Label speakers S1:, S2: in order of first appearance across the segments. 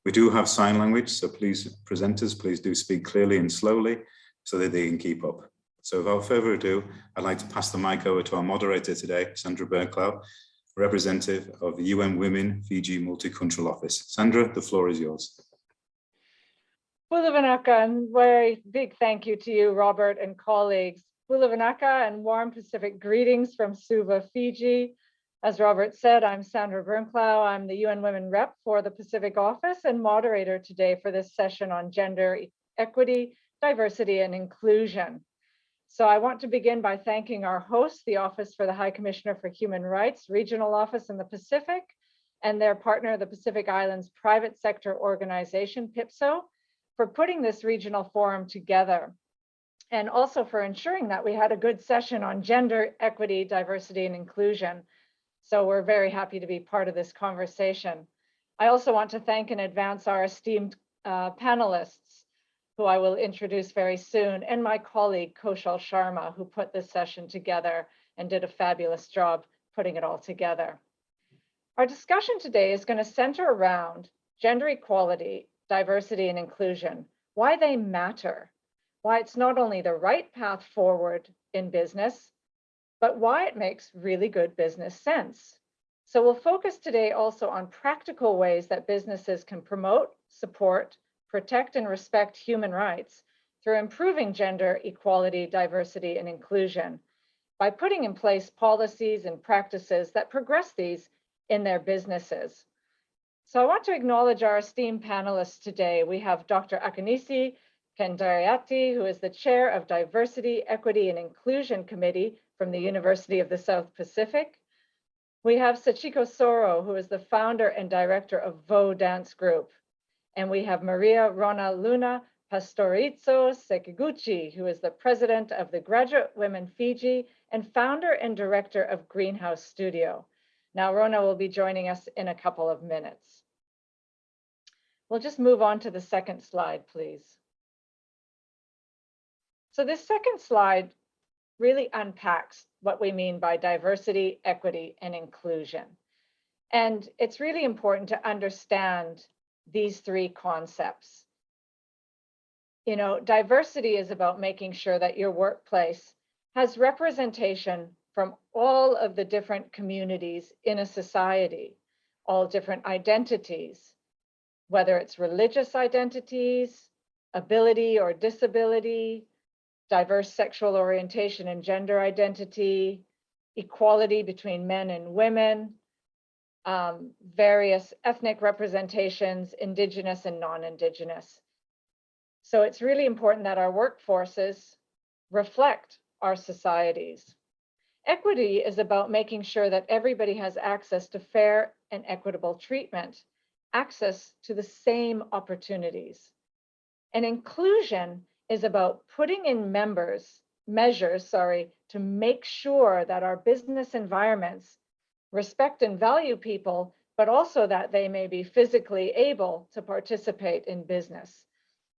S1: We do have sign language, so please, presenters, please do speak clearly and slowly so that they can keep up. So without further ado, I'd like to pass the mic over to our moderator today, Sandra Bernklau, representative of the UN Women Fiji Multicultural Office. Sandra, the floor is yours.
S2: Bulavanaka, and very big thank you to you, Robert, and colleagues. Bulavanaka and warm Pacific greetings from Suva, Fiji. As Robert said, I'm Sandra Bernklau. I'm the UN Women Rep for the Pacific Office and moderator today for this session on gender equity, diversity, and inclusion. So I want to begin by thanking our host, the Office for the High Commissioner for Human Rights, Regional Office in the Pacific, and their partner, the Pacific Islands Private Sector Organization, PIPSO, for putting this regional forum together, and also for ensuring that we had a good session on gender equity, diversity, and inclusion. So we're very happy to be part of this conversation. I also want to thank in advance our esteemed panelists, who I will introduce very soon, and my colleague, Kaushal Sharma, who put this session together and did a fabulous job putting it all together. Our discussion today is going to center around gender equality, diversity, and inclusion, why they matter, why it's not only the right path forward in business, but why it makes really good business sense. So we'll focus today also on practical ways that businesses can promote, support, protect, and respect human rights through improving gender equality, diversity, and inclusion by putting in place policies and practices that progress these in their businesses. So I want to acknowledge our esteemed panelists today. We have Dr. Akanisi Kedrayate, who is the chair of Diversity, Equity, and Inclusion Committee from the University of the South Pacific. We have Sachiko Soro, who is the founder and director of VO Dance Group. And we have Maria Ronna Luna Pastorizo-Sekiguchi, who is the president of the Graduate Women Fiji and founder and director of Greenhouse Studio. Now, Ronna will be joining us in a couple of minutes. We'll just move on to the second slide, please. So this second slide really unpacks what we mean by diversity, equity, and inclusion. And it's really important to understand these three concepts. You know, diversity is about making sure that your workplace has representation from all of the different communities in a society, all different identities, whether it's religious identities, ability or disability, diverse sexual orientation and gender identity, equality between men and women, various ethnic representations, indigenous and non-indigenous. So it's really important that our workforces reflect our societies. Equity is about making sure that everybody has access to fair and equitable treatment, access to the same opportunities. And inclusion is about putting in measures to make sure that our business environments respect and value people, but also that they may be physically able to participate in business.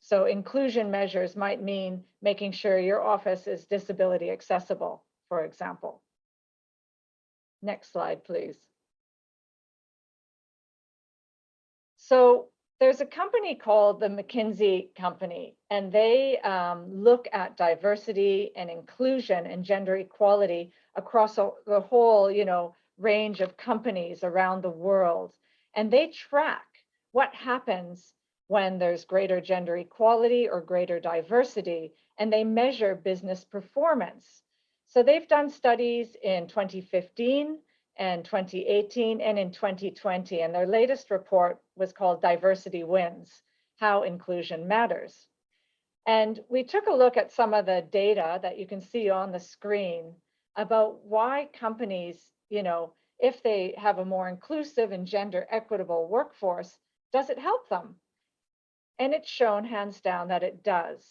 S2: So inclusion measures might mean making sure your office is disability accessible, for example. Next slide, please. So there's a company called the McKinsey Company, and they look at diversity and inclusion and gender equality across the whole, range of companies around the world. And they track what happens when there's greater gender equality or greater diversity, and they measure business performance. So they've done studies in 2015 and 2018 and in 2020, and their latest report was called Diversity Wins: How Inclusion Matters. And we took a look at some of the data that you can see on the screen about why companies, if they have a more inclusive and gender equitable workforce, does it help them? And it's shown hands down that it does.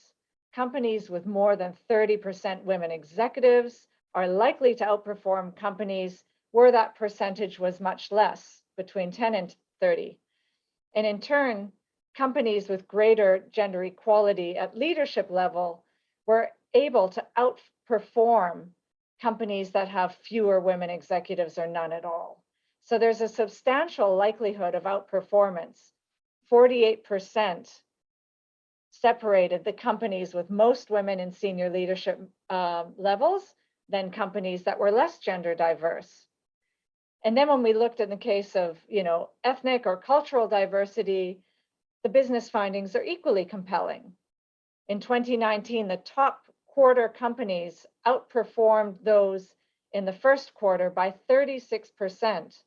S2: Companies with more than 30% women executives are likely to outperform companies where that percentage was much less, between 10 and 30. And in turn, companies with greater gender equality at leadership level were able to outperform companies that have fewer women executives or none at all. So there's a substantial likelihood of outperformance 48% separated the companies with most women in senior leadership levels than companies that were less gender diverse. And then when we looked in the case of, ethnic or cultural diversity, the business findings are equally compelling. In 2019, the top quarter companies outperformed those in the first quarter by 36%.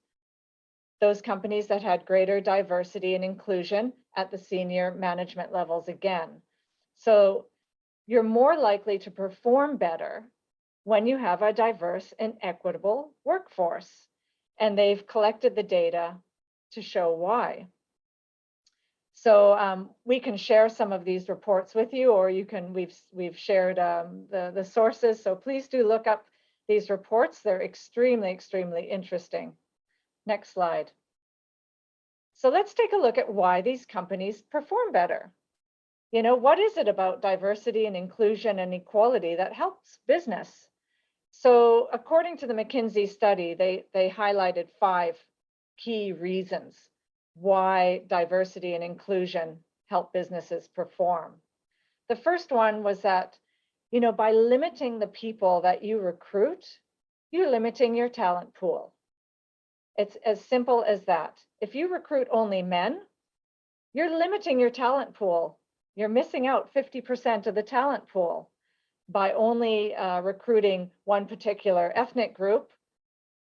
S2: Those companies that had greater diversity and inclusion at the senior management levels again. So you're more likely to perform better when you have a diverse and equitable workforce. And they've collected the data to show why. So we can share some of these reports with you, or you can, we've shared the sources. So please do look up these reports. They're extremely, extremely interesting. Next slide. So let's take a look at why these companies perform better. What is it about diversity and inclusion and equality that helps business? So according to the McKinsey study, they highlighted 5 key reasons why diversity and inclusion help businesses perform. The first one was that, by limiting the people that you recruit, you're limiting your talent pool. It's as simple as that. If you recruit only men, you're limiting your talent pool. You're missing out 50% of the talent pool. By only recruiting one particular ethnic group,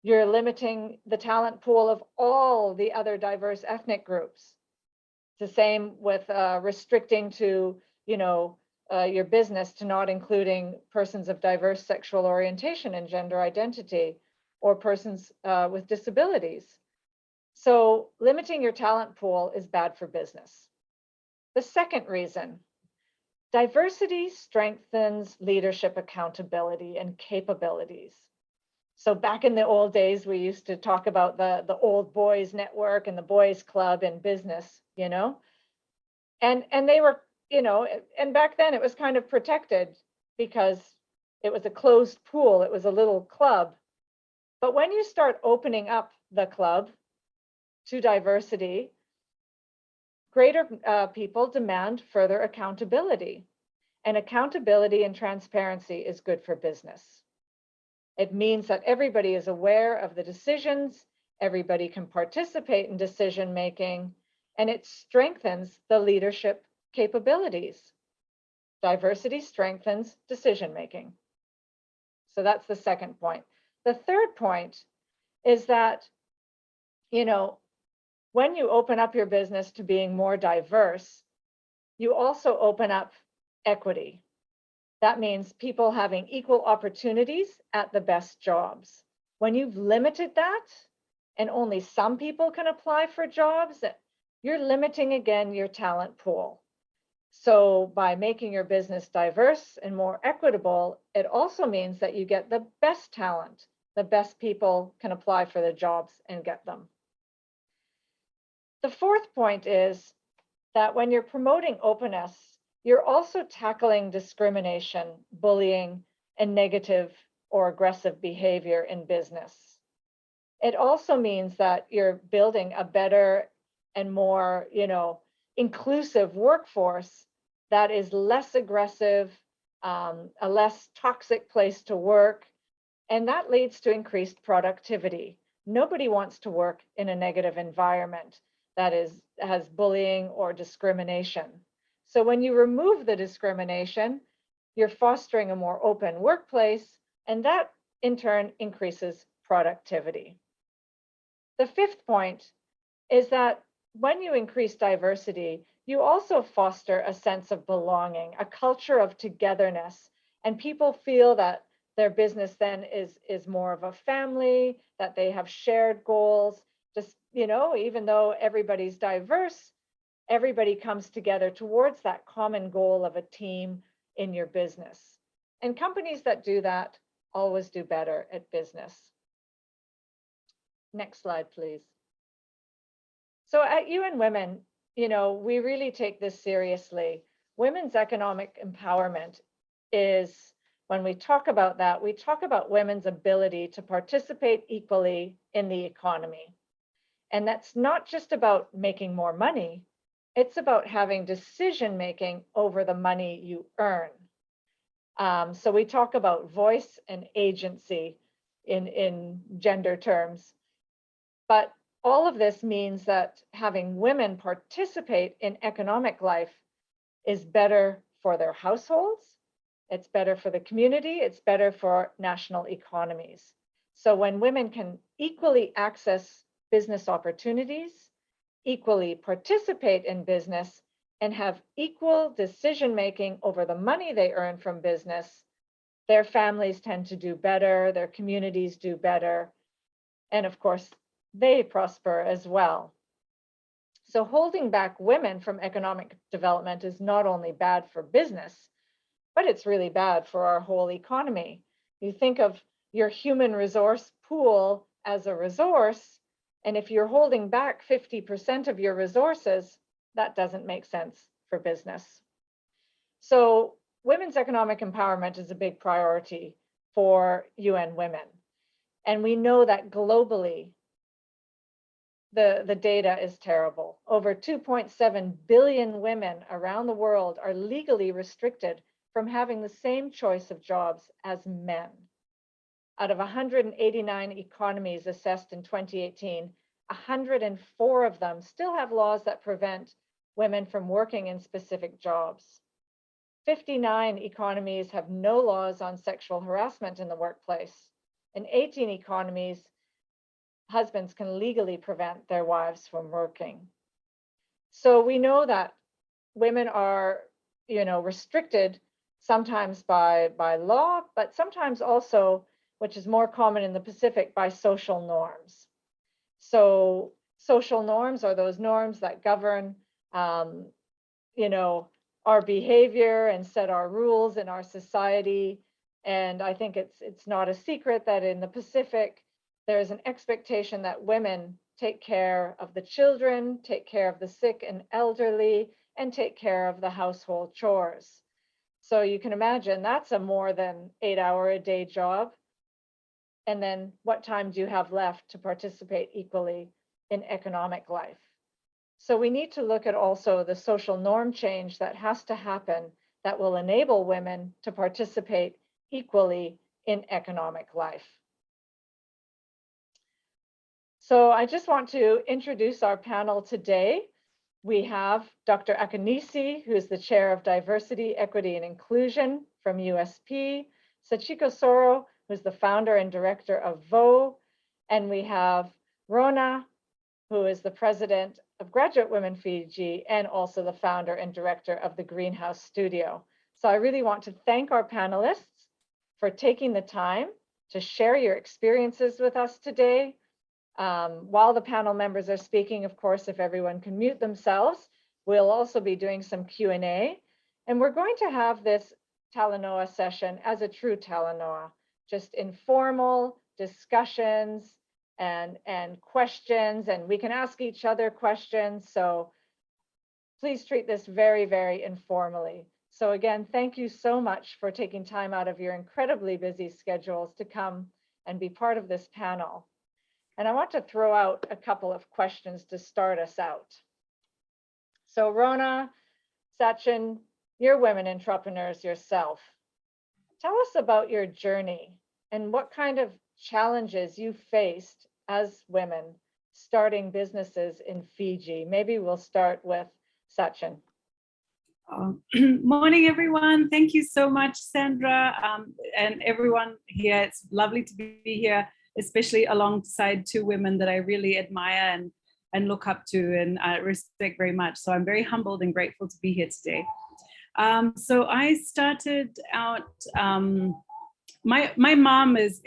S2: you're limiting the talent pool of all the other diverse ethnic groups. It's the same with restricting to, your business to not including persons of diverse sexual orientation and gender identity, or persons with disabilities. So limiting your talent pool is bad for business. The second reason, diversity strengthens leadership accountability and capabilities. So back in the old days, we used to talk about the old boys network and the boys club in business, and they were, and back then it was kind of protected because it was a closed pool. It was a little club. But when you start opening up the club to diversity, greater people demand further accountability. And accountability and transparency is good for business. It means that everybody is aware of the decisions, everybody can participate in decision making, and it strengthens the leadership capabilities. Diversity strengthens decision making. So that's the second point. The third point is that, when you open up your business to being more diverse, you also open up equity. That means people having equal opportunities at the best jobs. When you've limited that and only some people can apply for jobs, you're limiting again your talent pool. So by making your business diverse and more equitable, it also means that you get the best talent. The best people can apply for the jobs and get them. The fourth point is that when you're promoting openness, you're also tackling discrimination, bullying, and negative or aggressive behavior in business. It also means that you're building a better and more, inclusive workforce that is less aggressive, a less toxic place to work, and that leads to increased productivity. Nobody wants to work in a negative environment that has bullying or discrimination. So when you remove the discrimination, you're fostering a more open workplace, and that in turn increases productivity. The fifth point is that when you increase diversity, you also foster a sense of belonging, a culture of togetherness, and people feel that their business then is more of a family, that they have shared goals. Just, even though everybody's diverse, everybody comes together towards that common goal of a team in your business. And companies that do that always do better at business. Next slide, please. So at UN Women, we really take this seriously. Women's economic empowerment is, when we talk about that, we talk about women's ability to participate equally in the economy. And that's not just about making more money, It's about having decision-making over the money you earn. So we talk about voice and agency in gender terms, but all of this means that having women participate in economic life is better for their households, it's better for the community, it's better for national economies. So when women can equally access business opportunities, equally participate in business, and have equal decision-making over the money they earn from business, their families tend to do better, their communities do better, and of course, they prosper as well. So holding back women from economic development is not only bad for business, but it's really bad for our whole economy. You think of your human resource pool as a resource, and if you're holding back 50% of your resources, that doesn't make sense for business. So women's economic empowerment is a big priority for UN Women. And we know that globally, the data is terrible. Over 2.7 billion women around the world are legally restricted from having the same choice of jobs as men. Out of 189 economies assessed in 2018, 104 of them still have laws that prevent women from working in specific jobs. 59 economies have no laws on sexual harassment in the workplace. In 18 economies, husbands can legally prevent their wives from working. So we know that women are, restricted sometimes by law, but sometimes also, which is more common in the Pacific, by social norms. So social norms are those norms that govern, our behavior and set our rules in our society. And I think it's not a secret that in the Pacific, there is an expectation that women take care of the children, take care of the sick and elderly, and take care of the household chores. So you can imagine that's a more than 8-hour-a-day job. And then what time do you have left to participate equally in economic life? So we need to look at also the social norm change that has to happen that will enable women to participate equally in economic life. So I just want to introduce our panel today. We have Dr. Akanisi, who is the Chair of Diversity, Equity, and Inclusion from USP, Sachiko Soro, who's the founder and director of VO, and we have Ronna, who is the president of Graduate Women Fiji and also the founder and director of the Greenhouse Studio. So I really want to thank our panelists for taking the time to share your experiences with us today. While the panel members are speaking, of course, if everyone can mute themselves, we'll also be doing some Q&A. And we're going to have this Talanoa session as a true Talanoa, just informal discussions and questions, and we can ask each other questions. So please treat this very, very informally. So again, thank you so much for taking time out of your incredibly busy schedules to come and be part of this panel. And I want to throw out a couple of questions to start us out. So Ronna, Sachin, you're women entrepreneurs yourself. Tell us about your journey and what kind of challenges you faced as women starting businesses in Fiji. Maybe we'll start with Sachin.
S3: Morning, everyone. Thank you so much, Sandra, and everyone here. It's lovely to be here, especially alongside two women that I really admire and look up to and respect very much. So I'm very humbled and grateful to be here today. So I started out, my mom is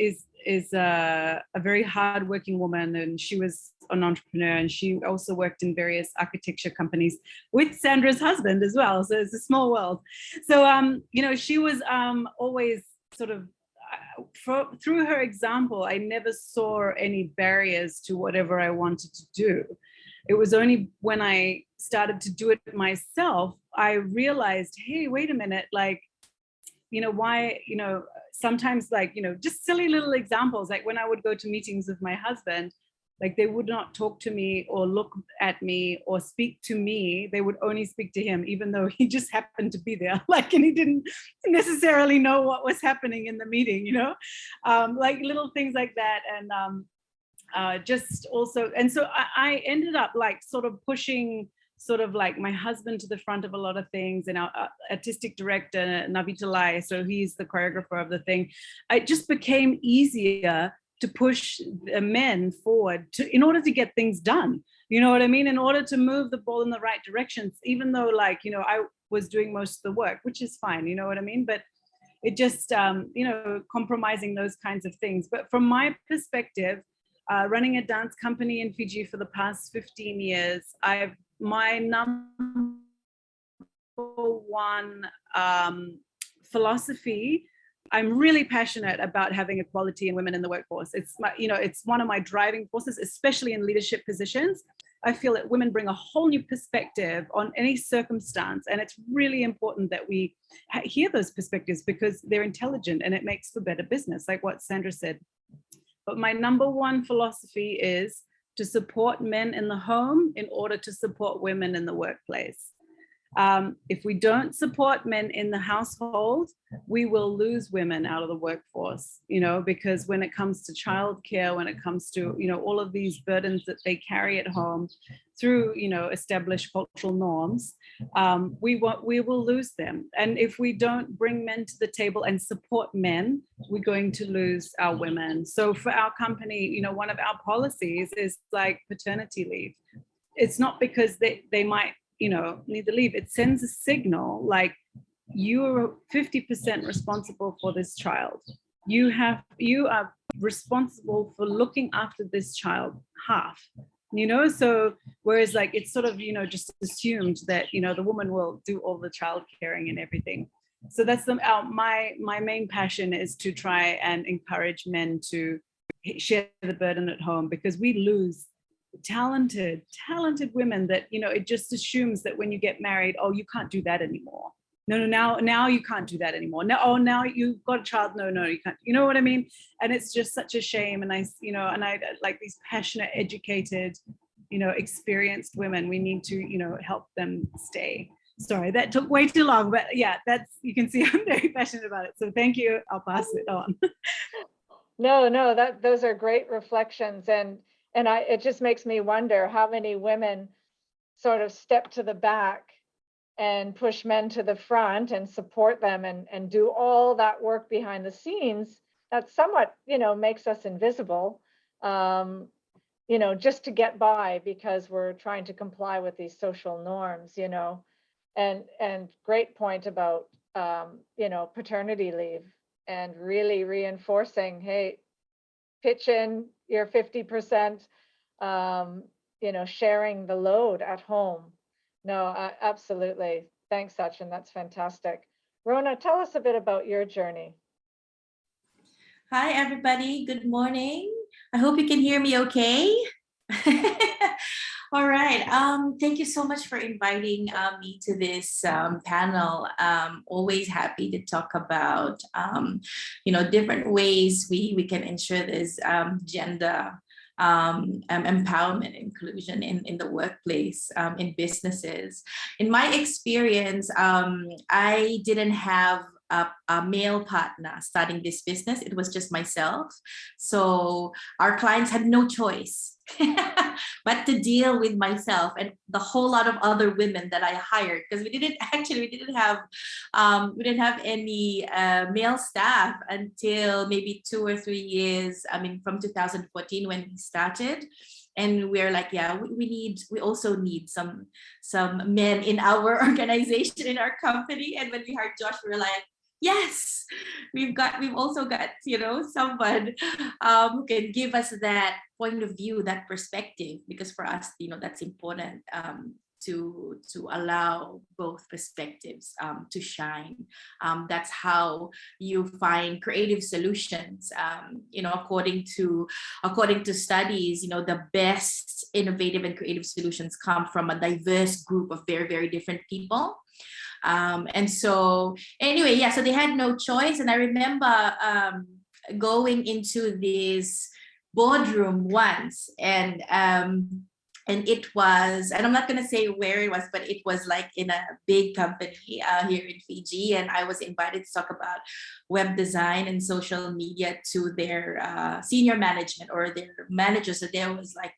S3: a very hardworking woman, and she was an entrepreneur, and she also worked in various architecture companies with Sandra's husband as well. So it's a small world. So, she was always sort of, through her example, I never saw any barriers to whatever I wanted to do. It was only when I started to do it myself, I realized, hey, wait a minute, like, why, sometimes like, just silly little examples, like when I would go to meetings with my husband, Like they would not talk to me or look at me or speak to me. They would only speak to him, even though he just happened to be there. Like, and he didn't necessarily know what was happening in the meeting, you know, like little things like that. And just also, and so I ended up like sort of pushing sort of like my husband to the front of a lot of things, and our artistic director, Navitalai, so he's the choreographer of the thing. It just became easier to push the men forward in order to get things done. You know what I mean? In order to move the ball in the right directions, even though like, you know, I was doing most of the work, which is fine, you know what I mean? But it just, you know, compromising those kinds of things. But from my perspective, running a dance company in Fiji for the past 15 years, my number one philosophy, I'm really passionate about having equality in women in the workforce. It's my, you know, it's one of my driving forces, especially in leadership positions. I feel that women bring a whole new perspective on any circumstance, and it's really important that we hear those perspectives because they're intelligent and it makes for better business, like what Sandra said. But my number one philosophy is to support men in the home in order to support women in the workplace. If we don't support men in the household, we will lose women out of the workforce, you know, because when it comes to childcare, when it comes to, you know, all of these burdens that they carry at home through, you know, established cultural norms, we will lose them. And if we don't bring men to the table and support men, we're going to lose our women. So for our company, you know, one of our policies is like paternity leave. It's not because they might, you know, need to leave. It sends a signal like you're 50% responsible for this child. You are responsible for looking after this child half, you know? So whereas like it's sort of, you know, just assumed that, you know, the woman will do all the child caring and everything. So that's my main passion is to try and encourage men to share the burden at home, because we lose talented women that, you know, it just assumes that when you get married, oh, you can't do that anymore. No, now you can't do that anymore. No, oh, now you've got a child. No, you can't. You know what I mean? And it's just such a shame. And I like these passionate, educated, you know, experienced women. We need to, you know, help them stay. Sorry, that took way too long, but yeah, you can see I'm very passionate about it. So thank you. I'll pass it on.
S2: No, those are great reflections. And it just makes me wonder how many women sort of step to the back and push men to the front and support them and do all that work behind the scenes that somewhat, you know, makes us invisible, you know, just to get by because we're trying to comply with these social norms, you know. And great point about, you know, paternity leave and really reinforcing, hey, pitch in your 50%, you know, sharing the load at home. No, absolutely. Thanks, Sachin. That's fantastic. Ronna, tell us a bit about your journey.
S4: Hi, everybody. Good morning. I hope you can hear me okay. All right. Thank you so much for inviting me to this panel. Always happy to talk about, you know, different ways we can ensure this gender empowerment, inclusion in the workplace, in businesses. In my experience, I didn't have a male partner starting this business. It was just myself. So our clients had no choice but to deal with myself and the whole lot of other women that I hired, because we didn't have any male staff until maybe 2 or 3 years. I mean, from 2014 when we started. And we're like, yeah, we also need some men in our organization, in our company. And when we hired Josh, we were like, yes, we've also got, you know, someone who can give us that point of view, that perspective, because for us, you know, that's important to allow both perspectives to shine. That's how you find creative solutions. You know, according to studies, you know, the best innovative and creative solutions come from a diverse group of very, very different people. And so anyway, yeah, so they had no choice. And I remember going into this boardroom once, and it was, and I'm not going to say where it was, but it was like in a big company here in Fiji, and I was invited to talk about web design and social media to their senior management or their managers. So there was like,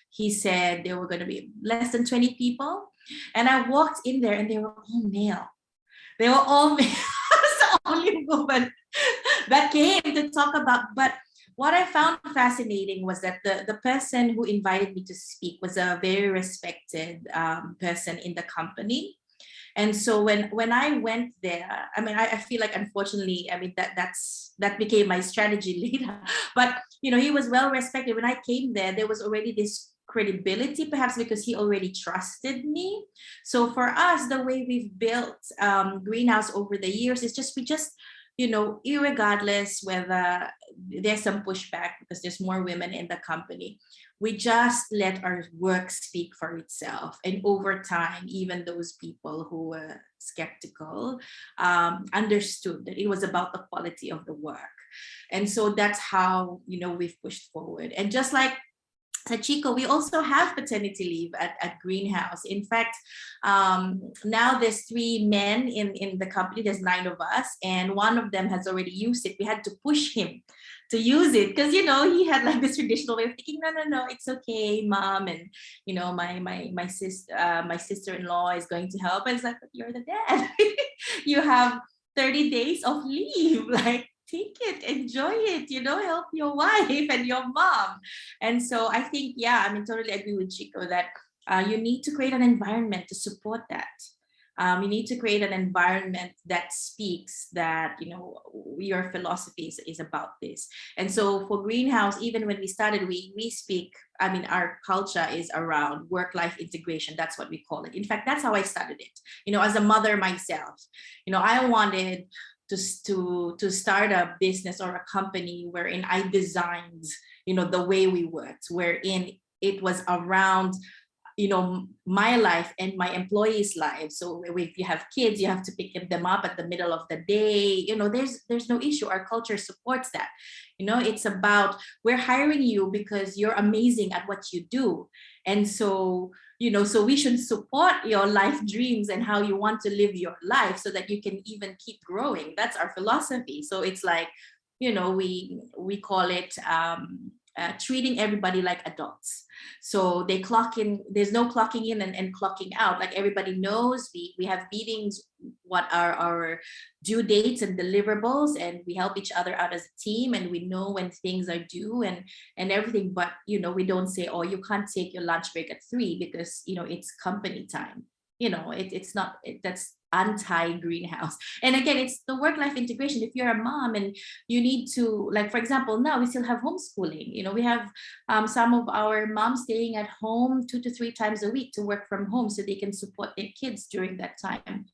S4: he said there were going to be less than 20 people, and I walked in there and they were all male. They were all male. I was the only woman that came to talk about, but what I found fascinating was that the person who invited me to speak was a very respected person in the company. And so when I went there, I mean, I feel like, unfortunately, I mean, that became my strategy later. But, you know, he was well respected. When I came there was already this credibility, perhaps because he already trusted me. So for us, the way we've built Greenhouse over the years is we just, you know, irregardless whether there's some pushback because there's more women in the company, we just let our work speak for itself. And over time, even those people who were skeptical understood that it was about the quality of the work. And so that's how, you know, we've pushed forward. And just like Sachiko, we also have paternity leave at Greenhouse. In fact, now there's 3 men in the company, there's 9 of us, and one of them has already used it. We had to push him to use it because, you know, he had like this traditional way of thinking, no, it's okay, mom, and, you know, my sister-in-law is going to help. I was like, but you're the dad. You have 30 days of leave, like, take it, enjoy it, you know, help your wife and your mom. And so I think, yeah, I mean, totally agree with Chico that you need to create an environment to support that. You need to create an environment that speaks that, you know, your philosophy is about this. And so for Greenhouse, even when we started, we speak, I mean, our culture is around work-life integration. That's what we call it. In fact, that's how I started it. You know, as a mother myself, you know, I wanted to start a business or a company wherein I designed, you know, the way we worked, wherein it was around, you know, my life and my employees' lives. So if you have kids, you have to pick them up at the middle of the day. You know, there's no issue. Our culture supports that. You know, it's about, we're hiring you because you're amazing at what you do. And so, you know, so we should support your life dreams and how you want to live your life so that you can even keep growing. That's our philosophy. So it's like, you know, we call it treating everybody like adults. So they clock in, there's no clocking in and clocking out. Like everybody knows, we have meetings, what are our due dates and deliverables, and we help each other out as a team, and we know when things are due and everything. But, you know, we don't say, oh, you can't take your lunch break at 3 because, you know, it's company time. You know, it's not, that's anti-Greenhouse. And again, it's the work-life integration. If you're a mom and you need to, like, for example, now we still have homeschooling. You know, we have some of our moms staying at home 2 to 3 times a week to work from home so they can support their kids during that time.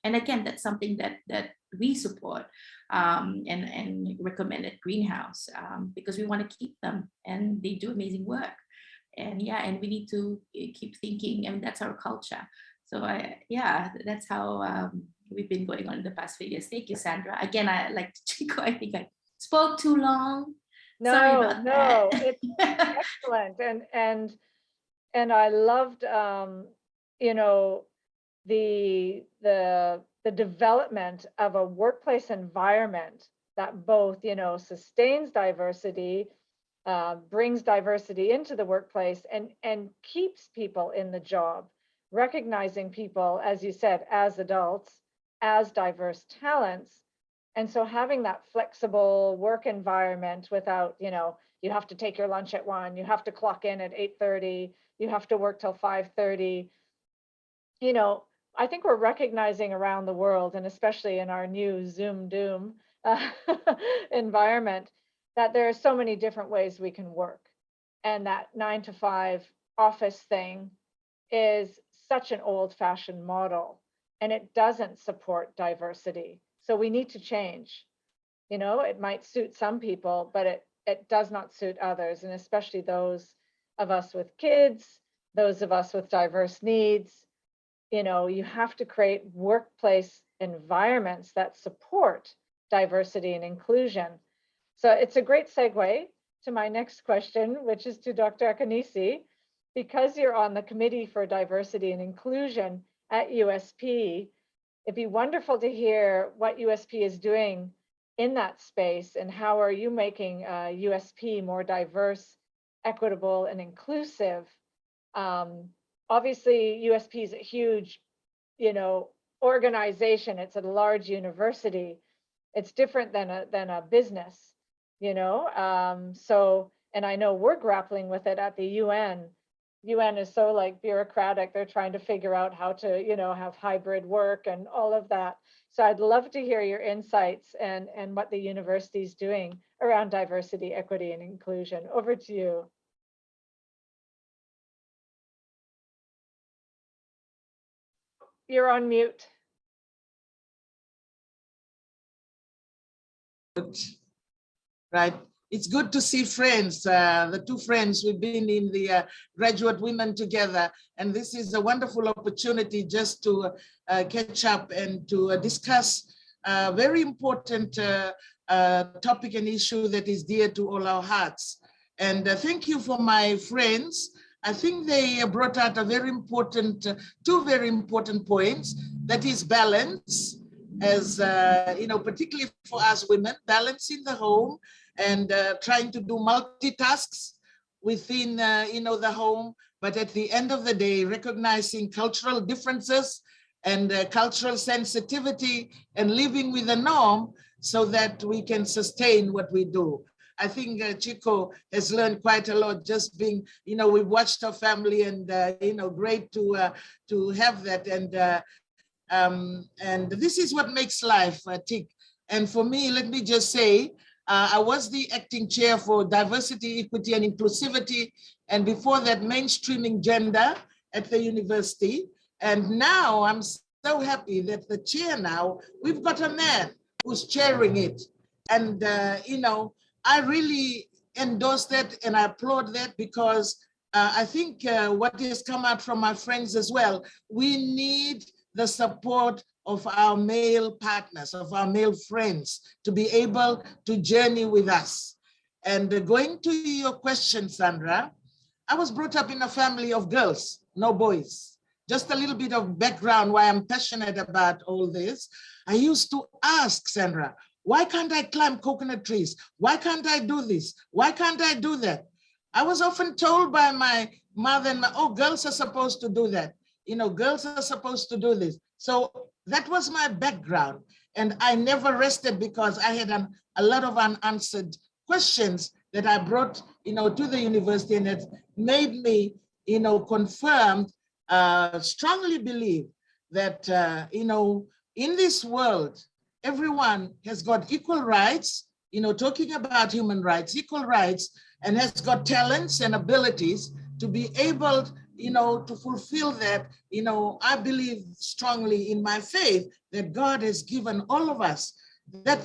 S4: And again, that's something that we support and recommend at Greenhouse because we want to keep them and they do amazing work. And yeah, and we need to keep thinking, and that's our culture. So yeah, that's how we've been going on in the past few years. Thank you, Sandra. Again, I like Chico, I think I spoke too long. Sorry about
S2: No,
S4: that.
S2: it's excellent. And I loved, you know, the development of a workplace environment that both, you know, sustains diversity, brings diversity into the workplace and keeps people in the job, recognizing people, as you said, as adults, as diverse talents. And so having that flexible work environment without, you know, you have to take your lunch at 1, you have to clock in at 8:30, you have to work till 5:30. You know, I think we're recognizing around the world, and especially in our new Zoom Doom environment, that there are so many different ways we can work. And that 9 to 5 office thing is such an old-fashioned model, and it doesn't support diversity. So we need to change. You know, it might suit some people, but it does not suit others, and especially those of us with kids, those of us with diverse needs. You know, you have to create workplace environments that support diversity and inclusion. So it's a great segue to my next question, which is to Dr. Akanisi. Because you're on the Committee for Diversity and Inclusion at USP, it'd be wonderful to hear what USP is doing in that space and how are you making USP more diverse, equitable, and inclusive. Obviously, USP is a huge, organization. It's a large university. It's different than a business, So, and I know we're grappling with it at the UN. UN is so like bureaucratic. They're trying to figure out how to, have hybrid work and all of that. So I'd love to hear your insights and what the university is doing around diversity, equity, and inclusion. Over to you. You're on mute.
S5: Right. It's good to see friends, the two friends. We've been in the graduate women together, and this is a wonderful opportunity just to catch up and to discuss a very important topic and issue that is dear to all our hearts. And thank you for my friends. I think they brought out a very important, two very important points. That is balance, as particularly for us women, balance in the home and trying to do multitasks within the home, but at the end of the day, recognizing cultural differences and cultural sensitivity and living with the norm so that we can sustain what we do. I think Chico has learned quite a lot just being, we watched her family and, great to have that. And this is what makes life tick. And for me, let me just say, I was the acting chair for diversity, equity, and inclusivity. And before that, mainstreaming gender at the university. And now I'm so happy that the chair now, we've got a man who's chairing it. And, I really endorse that and I applaud that because I think what has come out from my friends as well, we need the support of our male partners, of our male friends to be able to journey with us. And going to your question, Sandra, I was brought up in a family of girls, no boys. Just a little bit of background why I'm passionate about all this. I used to ask Sandra, why can't I climb coconut trees? Why can't I do this? Why can't I do that? I was often told by my mother and girls are supposed to do that. Girls are supposed to do this. So that was my background. And I never rested because I had a lot of unanswered questions that I brought, to the university, and it made me, confirmed, strongly believe that, in this world, everyone has got equal rights, talking about human rights, equal rights, and has got talents and abilities to be able, to fulfill that. I believe strongly in my faith that God has given all of us that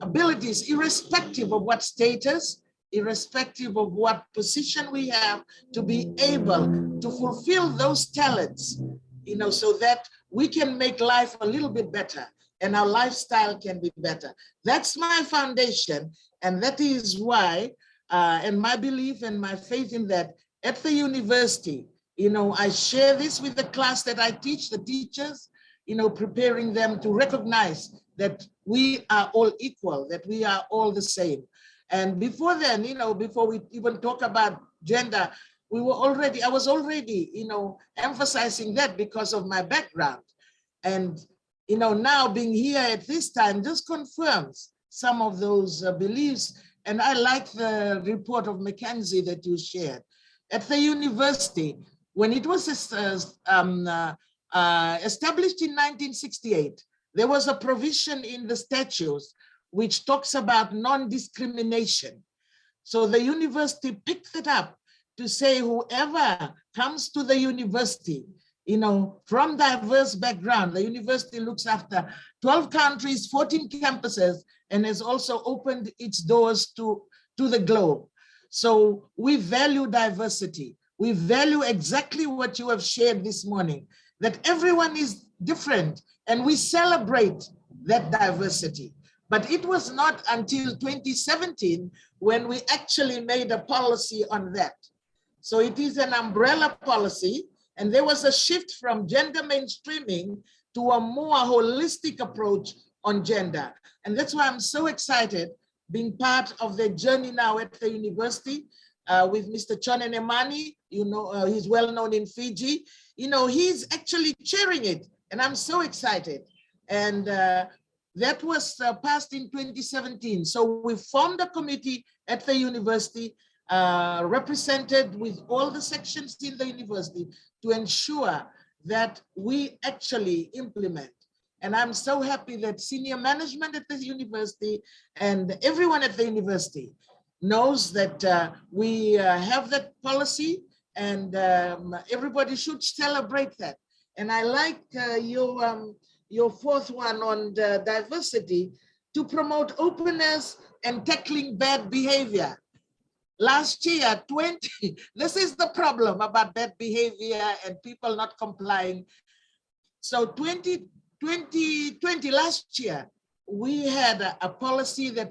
S5: abilities, irrespective of what status, irrespective of what position we have, to be able to fulfill those talents, so that we can make life a little bit better and our lifestyle can be better. That's my foundation. And that is why, and my belief and my faith in that, at the university, I share this with the class that I teach, the teachers, preparing them to recognize that we are all equal, that we are all the same. And before then, before we even talk about gender, I was already, emphasizing that because of my background. And, now being here at this time just confirms some of those beliefs. And I like the report of Mackenzie that you shared. At the university, when it was established in 1968, there was a provision in the statutes which talks about non-discrimination. So the university picked it up to say whoever comes to the university, from diverse background, the university looks after 12 countries, 14 campuses, and has also opened its doors to the globe. So we value diversity. We value exactly what you have shared this morning, that everyone is different and we celebrate that diversity. But it was not until 2017 when we actually made a policy on that. So it is an umbrella policy, and there was a shift from gender mainstreaming to a more holistic approach on gender. And that's why I'm so excited being part of the journey now at the university with Mr. Chone Nemani. You know, he's well known in Fiji. You know, he's actually chairing it, and I'm so excited. And that was passed in 2017. So we formed a committee at the university, represented with all the sections in the university to ensure that we actually implement. And I'm so happy that senior management at the university and everyone at the university knows that we have that policy, and everybody should celebrate that. And I like your fourth one on the diversity, to promote openness and tackling bad behavior. Last year, this is the problem about bad behavior and people not complying. So 2020, last year, we had a policy that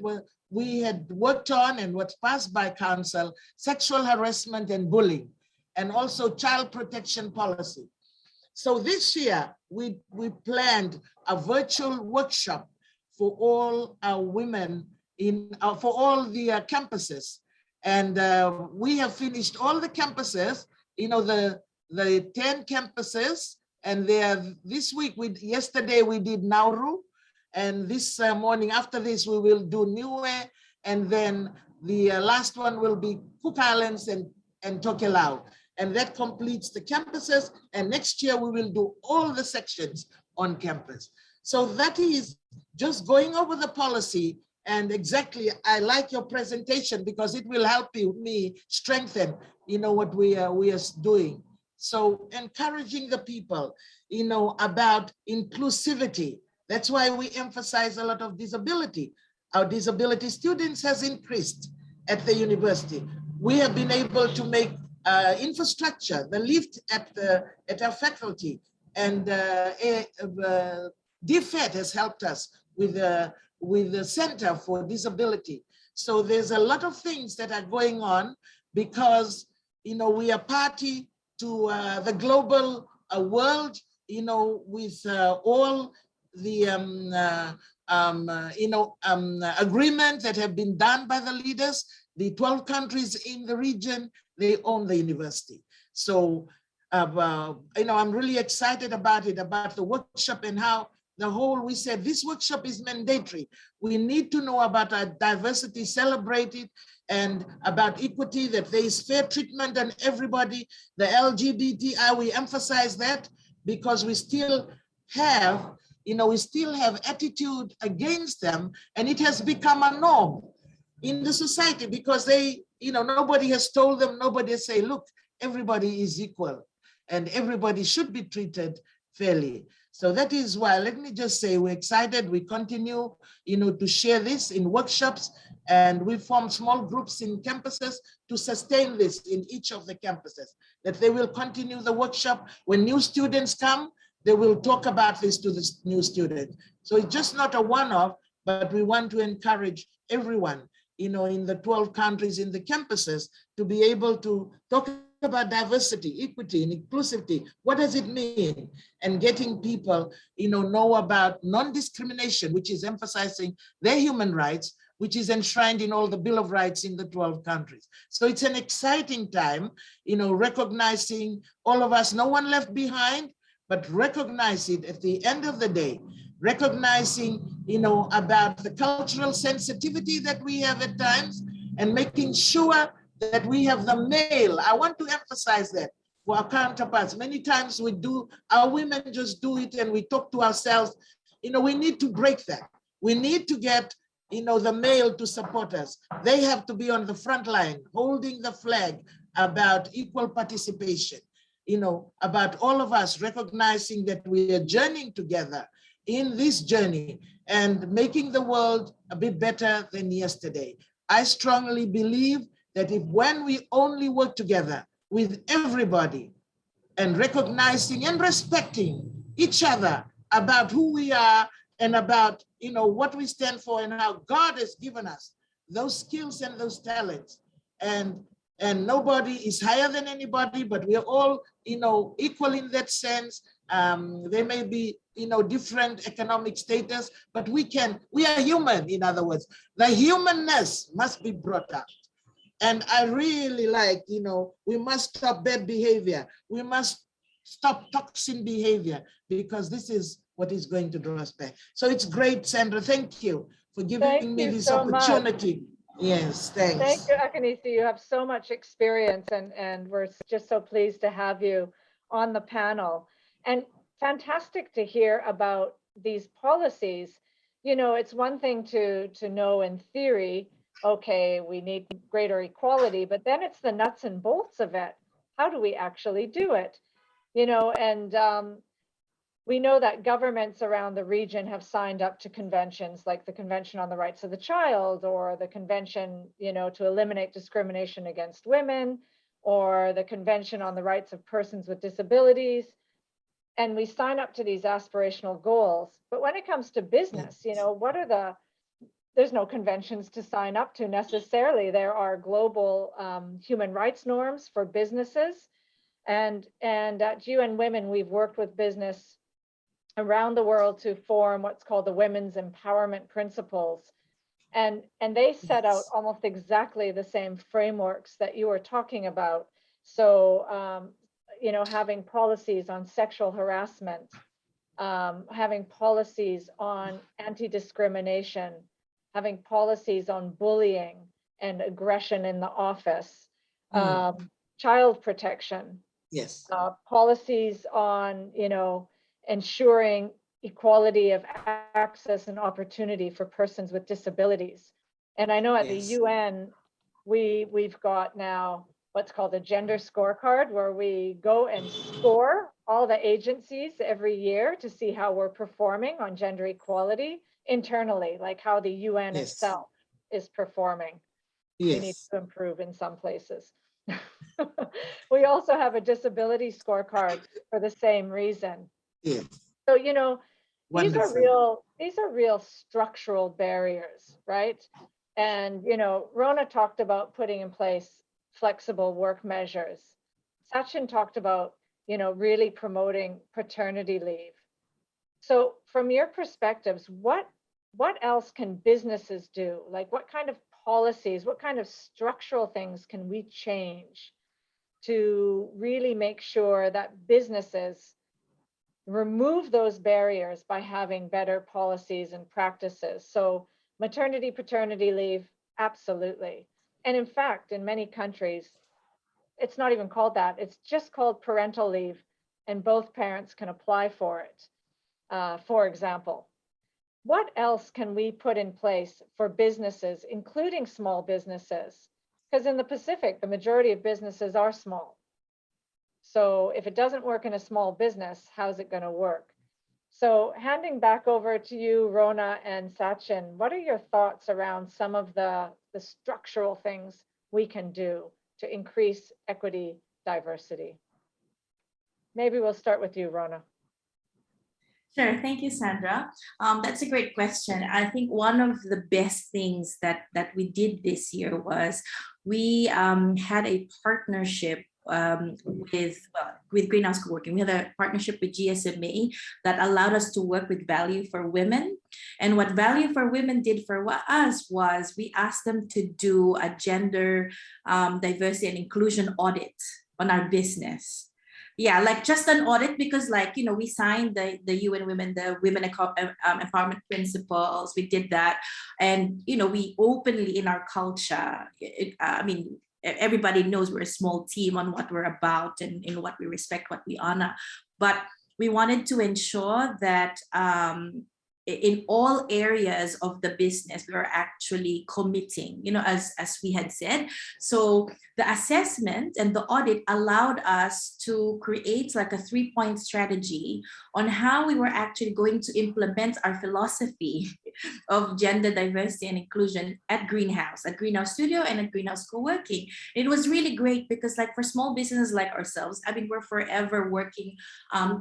S5: we had worked on and was passed by council, sexual harassment and bullying, and also child protection policy. So this year, we planned a virtual workshop for all our women for all the campuses. And we have finished all the campuses, you know, the 10 campuses. And this week, yesterday we did Nauru. And this morning after this, we will do Niue. And then the last one will be Cook Islands and Tokelau. And that completes the campuses. And next year, we will do all the sections on campus. So that is just going over the policy. And exactly, I like your presentation because it will help me strengthen, you know, what we are doing. So encouraging the people, you know, about inclusivity. That's why we emphasize a lot of disability. Our disability students has increased at the university. We have been able to make infrastructure, the lift at our faculty, and DFED has helped us with the Center for Disability. So there's a lot of things that are going on because, you know, we are party to the global world, you know, with all the agreement that have been done by the leaders. The 12 countries in the region, they own the university. So, you know, I'm really excited about it, about the workshop and how we said this workshop is mandatory. We need to know about our diversity, celebrate it, and about equity, that there is fair treatment on everybody. The LGBTI, we emphasize that because we still have, you know, we still have attitude against them, and it has become a norm in the society because they, you know, nobody has told them, nobody has said, look, everybody is equal and everybody should be treated fairly. So that is why, let me just say, we're excited. We continue, you know, to share this in workshops, and we form small groups in campuses to sustain this in each of the campuses, that they will continue the workshop. When new students come, they will talk about this to the new students. So it's just not a one-off, but we want to encourage everyone, you know, in the 12 countries in the campuses to be able to talk about diversity, equity, and inclusivity. What does it mean? And getting people, you know about non-discrimination, which is emphasizing their human rights, which is enshrined in all the Bill of Rights in the 12 countries. So it's an exciting time, you know, recognizing all of us, no one left behind, but recognize it at the end of the day, recognizing, you know, about the cultural sensitivity that we have at times, and making sure that we have the male. I want to emphasize that for our counterparts. Many times we do, our women just do it and we talk to ourselves. You know, we need to break that. We need to get, you know, the male to support us. They have to be on the front line, holding the flag about equal participation, you know, about all of us recognizing that we are journeying together in this journey and making the world a bit better than yesterday. I strongly believe that when we only work together with everybody and recognizing and respecting each other about who we are and about, what we stand for and how God has given us those skills and those talents. And nobody is higher than anybody, but we are all, equal in that sense. There may be, different economic status, but we are human, in other words. The humanness must be brought out. And I really like, we must stop bad behavior. We must stop toxic behavior, because this is what is going to draw us back. So it's great, Sandra. Thank you for giving me this opportunity. Yes, thanks.
S2: Thank you, Akanisi. You have so much experience, and we're just so pleased to have you on the panel. And fantastic to hear about these policies. It's one thing to know in theory, okay, we need greater equality, but then it's the nuts and bolts of it. How do we actually do it? And we know that governments around the region have signed up to conventions like the Convention on the Rights of the Child, or the Convention, to eliminate discrimination against women, or the Convention on the Rights of Persons with Disabilities. And we sign up to these aspirational goals. But when it comes to business, there's no conventions to sign up to necessarily. There are global human rights norms for businesses. And at UN Women, we've worked with business around the world to form what's called the Women's Empowerment Principles. And they set out almost exactly the same frameworks that you were talking about. So, having policies on sexual harassment, having policies on anti-discrimination, having policies on bullying and aggression in the office, child protection,
S5: yes,
S2: policies on, ensuring equality of access and opportunity for persons with disabilities. And I know at the UN, we've got now what's called a gender scorecard, where we go and score all the agencies every year to see how we're performing on gender equality internally, like how the UN itself is performing. We need to improve in some places. We also have a disability scorecard for the same reason.
S5: Yes.
S2: So, these are real structural barriers, right? And, Ronna talked about putting in place flexible work measures. Sachin talked about, really promoting paternity leave. So from your perspectives, what else can businesses do? Like, what kind of policies, what kind of structural things can we change to really make sure that businesses remove those barriers by having better policies and practices? So maternity, paternity leave, absolutely. And in fact, in many countries, it's not even called that. It's just called parental leave, and both parents can apply for it, for example. What else can we put in place for businesses, including small businesses? Because in the Pacific, the majority of businesses are small. So if it doesn't work in a small business, how's it going to work? So handing back over to you, Ronna and Sachin, what are your thoughts around some of the structural things we can do to increase equity, diversity? Maybe we'll start with you, Ronna.
S4: Sure, thank you, Sandra. That's a great question. I think one of the best things that we did this year was we had a partnership with Greenhouse Co-working. We had a partnership with GSMA that allowed us to work with Value for Women. And what Value for Women did for us was we asked them to do a gender diversity and inclusion audit on our business. Yeah, like just an audit, because we signed the UN Women, the Women Empowerment Principles. We did that. And, we openly in our culture, everybody knows we're a small team on what we're about and in what we respect, what we honor. But we wanted to ensure that in all areas of the business, we are actually committing, as we had said. So the assessment and the audit allowed us to create like a 3-point strategy on how we were actually going to implement our philosophy of gender diversity and inclusion at Greenhouse Studio and at Greenhouse Co-working. It was really great because for small businesses like ourselves, we're forever working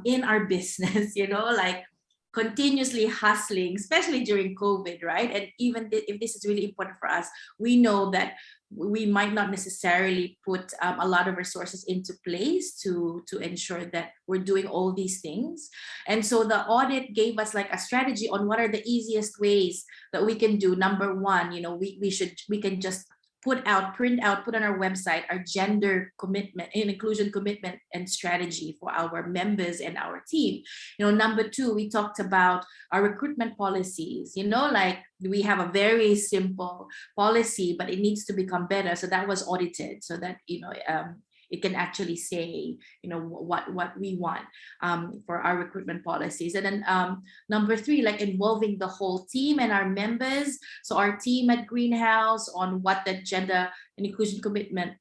S4: in our business, continuously hustling, especially during COVID, right? And even if this is really important for us, we know that we might not necessarily put a lot of resources into place to ensure that we're doing all these things. And so the audit gave us like a strategy on what are the easiest ways that we can do. Number one, you know, we can just print out, put on our website our gender commitment and inclusion commitment and strategy for our members and our team. You know, number two, we talked about our recruitment policies, you know, like we have a very simple policy, but it needs to become better. So that was audited so that, you know, it can actually say, you know, what we want for our recruitment policies. And then number three, like involving the whole team and our members. So our team at Greenhouse on what the gender and inclusion commitment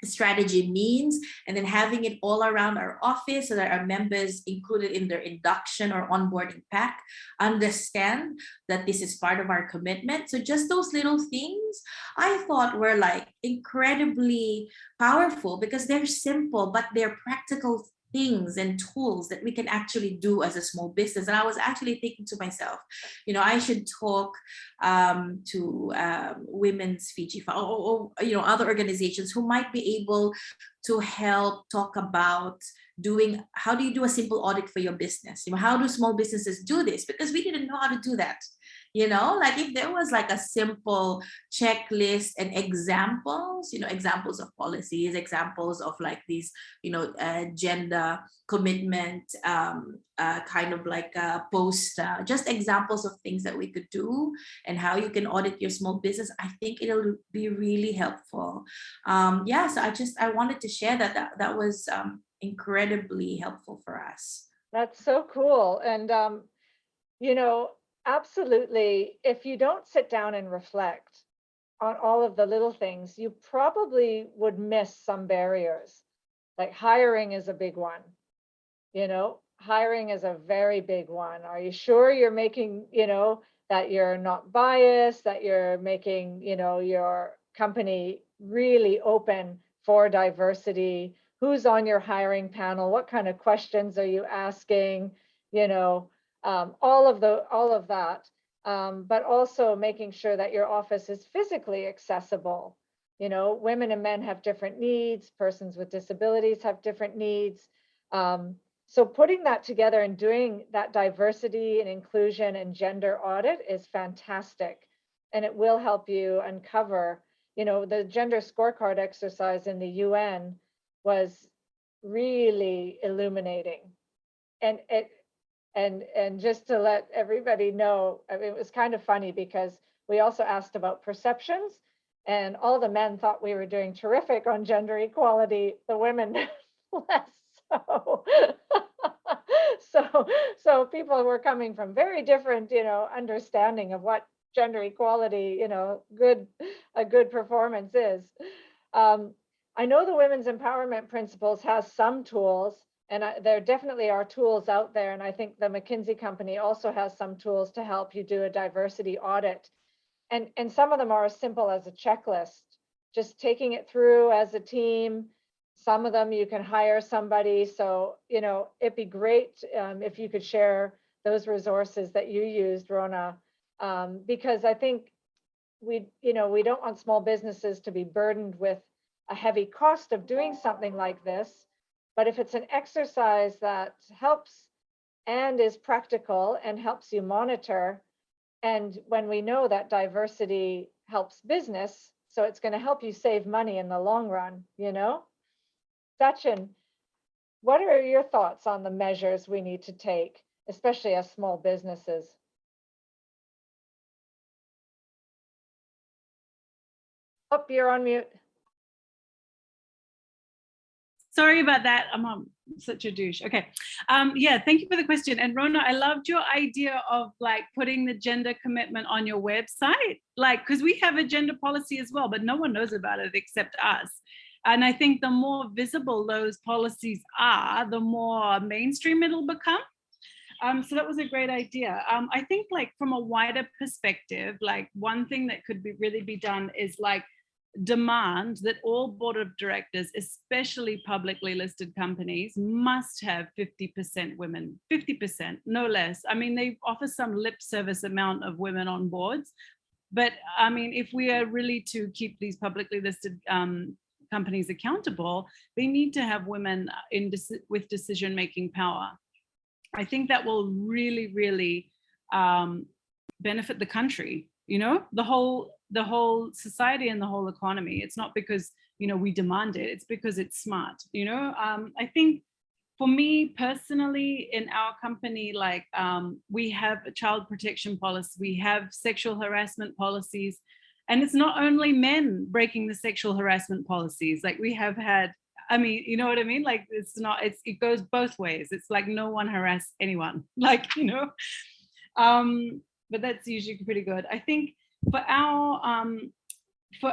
S4: strategy means, and then having it all around our office so that our members included in their induction or onboarding pack understand that this is part of our commitment. So just those little things I thought were like incredibly powerful because they're simple, but they're practical things and tools that we can actually do as a small business. And I was actually thinking to myself, you know, I should talk to Women's Fiji or you know, other organizations who might be able to help talk about doing, how do you do a simple audit for your business? You know, how do small businesses do this? Because we didn't know how to do that. You know, like if there was like a simple checklist and examples, you know, examples of policies, examples of like these, you know, gender commitment, kind of like a post, just examples of things that we could do and how you can audit your small business. I think it'll be really helpful. Yeah, so I wanted to share that was incredibly helpful for us.
S2: That's so cool. And, you know, absolutely, if you don't sit down and reflect on all of the little things, you probably would miss some barriers. Like hiring is a big one. You know, hiring is a very big one. Are you sure you're making, you know, that you're not biased, that you're making, you know, your company really open for diversity? Who's on your hiring panel? What kind of questions are you asking? You know, all of that, but also making sure that your office is physically accessible. You know, women and men have different needs. Persons with disabilities have different needs. So putting that together and doing that diversity and inclusion and gender audit is fantastic. And it will help you uncover, you know, the gender scorecard exercise in the UN was really illuminating. And just to let everybody know, I mean, it was kind of funny because we also asked about perceptions and all the men thought we were doing terrific on gender equality, the women less so. So people were coming from very different, you know, understanding of what gender equality, you know, a good performance is. I know the Women's Empowerment Principles has some tools, and there definitely are tools out there. And I think the McKinsey company also has some tools to help you do a diversity audit. And some of them are as simple as a checklist, just taking it through as a team. Some of them you can hire somebody. So, you know, it'd be great if you could share those resources that you used, Ronna, because I think we don't want small businesses to be burdened with a heavy cost of doing something like this. But if it's an exercise that helps and is practical and helps you monitor, and when we know that diversity helps business, so it's going to help you save money in the long run, you know? Sachin, what are your thoughts on the measures we need to take, especially as small businesses? Oh, you're on mute.
S3: Sorry about that. I'm such a douche. Okay. Yeah, thank you for the question. And Ronna, I loved your idea of like putting the gender commitment on your website, like, because we have a gender policy as well, but no one knows about it except us. And I think the more visible those policies are, the more mainstream it'll become. So that was a great idea. I think like from a wider perspective, like one thing that could really be done is like demand that all board of directors, especially publicly listed companies, must have 50% women, 50%, no less. I mean, they offer some lip service amount of women on boards, but I mean, if we are really to keep these publicly listed companies accountable, they need to have women with decision-making power. I think that will really, really benefit the country, you know, the whole society and the whole economy. It's not because, you know, we demand it, it's because it's smart, you know. I think for me personally, in our company, like we have a child protection policy, we have sexual harassment policies, and it's not only men breaking the sexual harassment policies. Like we have had, I mean, you know what I mean? Like it goes both ways. It's like no one harass anyone, like, you know, but that's usually pretty good. I think for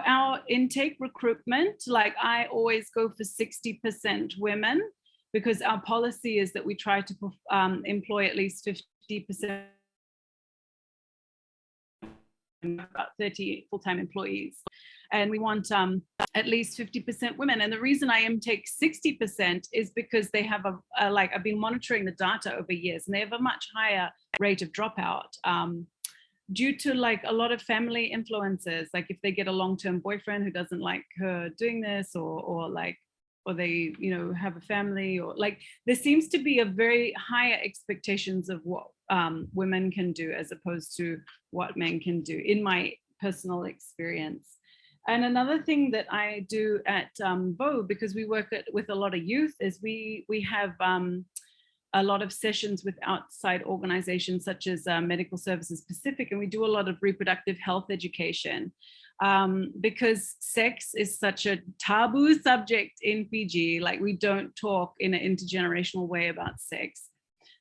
S3: our intake recruitment, like I always go for 60% women, because our policy is that we try to employ at least 50%, about 30 full-time employees. And we want at least 50% women. And the reason I intake 60% is because they have like, I've been monitoring the data over years, and they have a much higher rate of dropout due to like a lot of family influences. Like if they get a long-term boyfriend who doesn't like her doing this, or they, you know, have a family, or like, there seems to be a very higher expectations of what women can do as opposed to what men can do, in my personal experience. And another thing that I do at BO, because we work with a lot of youth, is we have a lot of sessions with outside organizations such as Medical Services Pacific, and we do a lot of reproductive health education. Because sex is such a taboo subject in Fiji, like we don't talk in an intergenerational way about sex.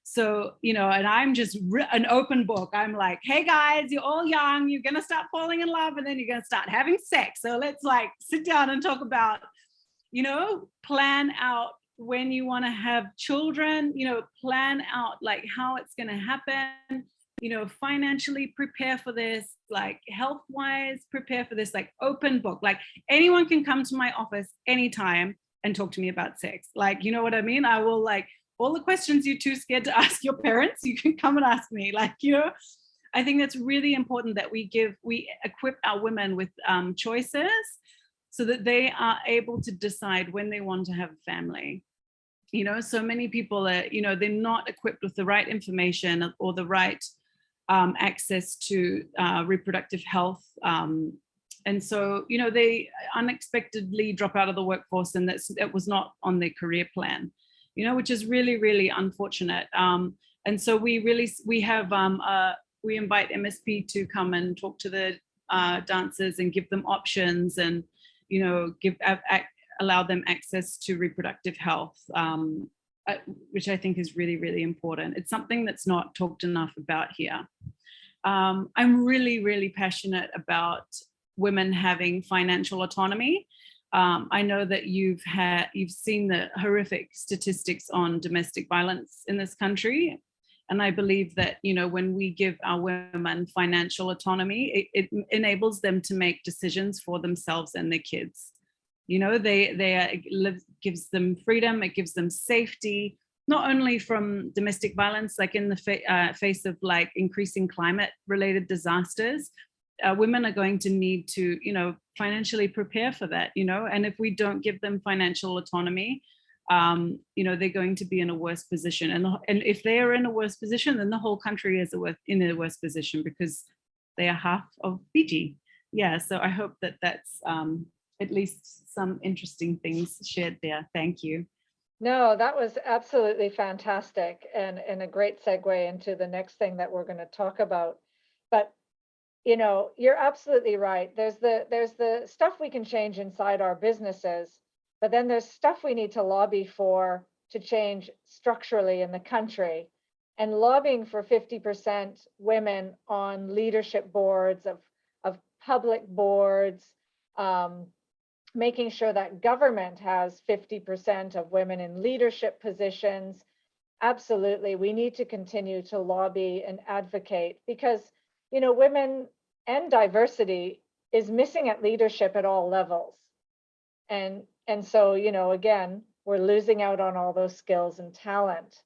S3: So, you know, and I'm just an open book. I'm like, hey guys, you're all young, you're gonna start falling in love, and then you're gonna start having sex. So let's like sit down and talk about, you know, plan out when you wanna have children, you know, plan out like how it's gonna happen, you know, financially prepare for this, like health-wise prepare for this, like open book. Like anyone can come to my office anytime and talk to me about sex. Like, you know what I mean? I will, like, all the questions you're too scared to ask your parents, you can come and ask me. Like, you know, I think that's really important that we equip our women with choices so that they are able to decide when they want to have a family. You know, so many people are, you know, they're not equipped with the right information or the right access to reproductive health. And so, you know, they unexpectedly drop out of the workforce, and that was not on their career plan, you know, which is really, really unfortunate. And so we invite MSP to come and talk to the dancers and give them options, and, you know, allow them access to reproductive health, which I think is really, really important. It's something that's not talked enough about here. I'm really, really passionate about women having financial autonomy. I know that you've seen the horrific statistics on domestic violence in this country. And I believe that, you know, when we give our women financial autonomy, it enables them to make decisions for themselves and their kids. You know, gives them freedom, it gives them safety, not only from domestic violence, like in the face of like increasing climate related disasters. Women are going to need to, you know, financially prepare for that, you know, and if we don't give them financial autonomy, you know, they're going to be in a worse position. And if they are in a worse position, then the whole country is in a worse position, because they are half of Fiji. Yeah, so I hope that that's at least some interesting things shared there. Thank you.
S2: No, that was absolutely fantastic, and a great segue into the next thing that we're going to talk about. But, you know, you're absolutely right. There's the stuff we can change inside our businesses, but then there's stuff we need to lobby for to change structurally in the country. And lobbying for 50% women on leadership boards of public boards, making sure that government has 50% of women in leadership positions. Absolutely, we need to continue to lobby and advocate, because, you know, women and diversity is missing at leadership at all levels. And so, you know, again, we're losing out on all those skills and talent.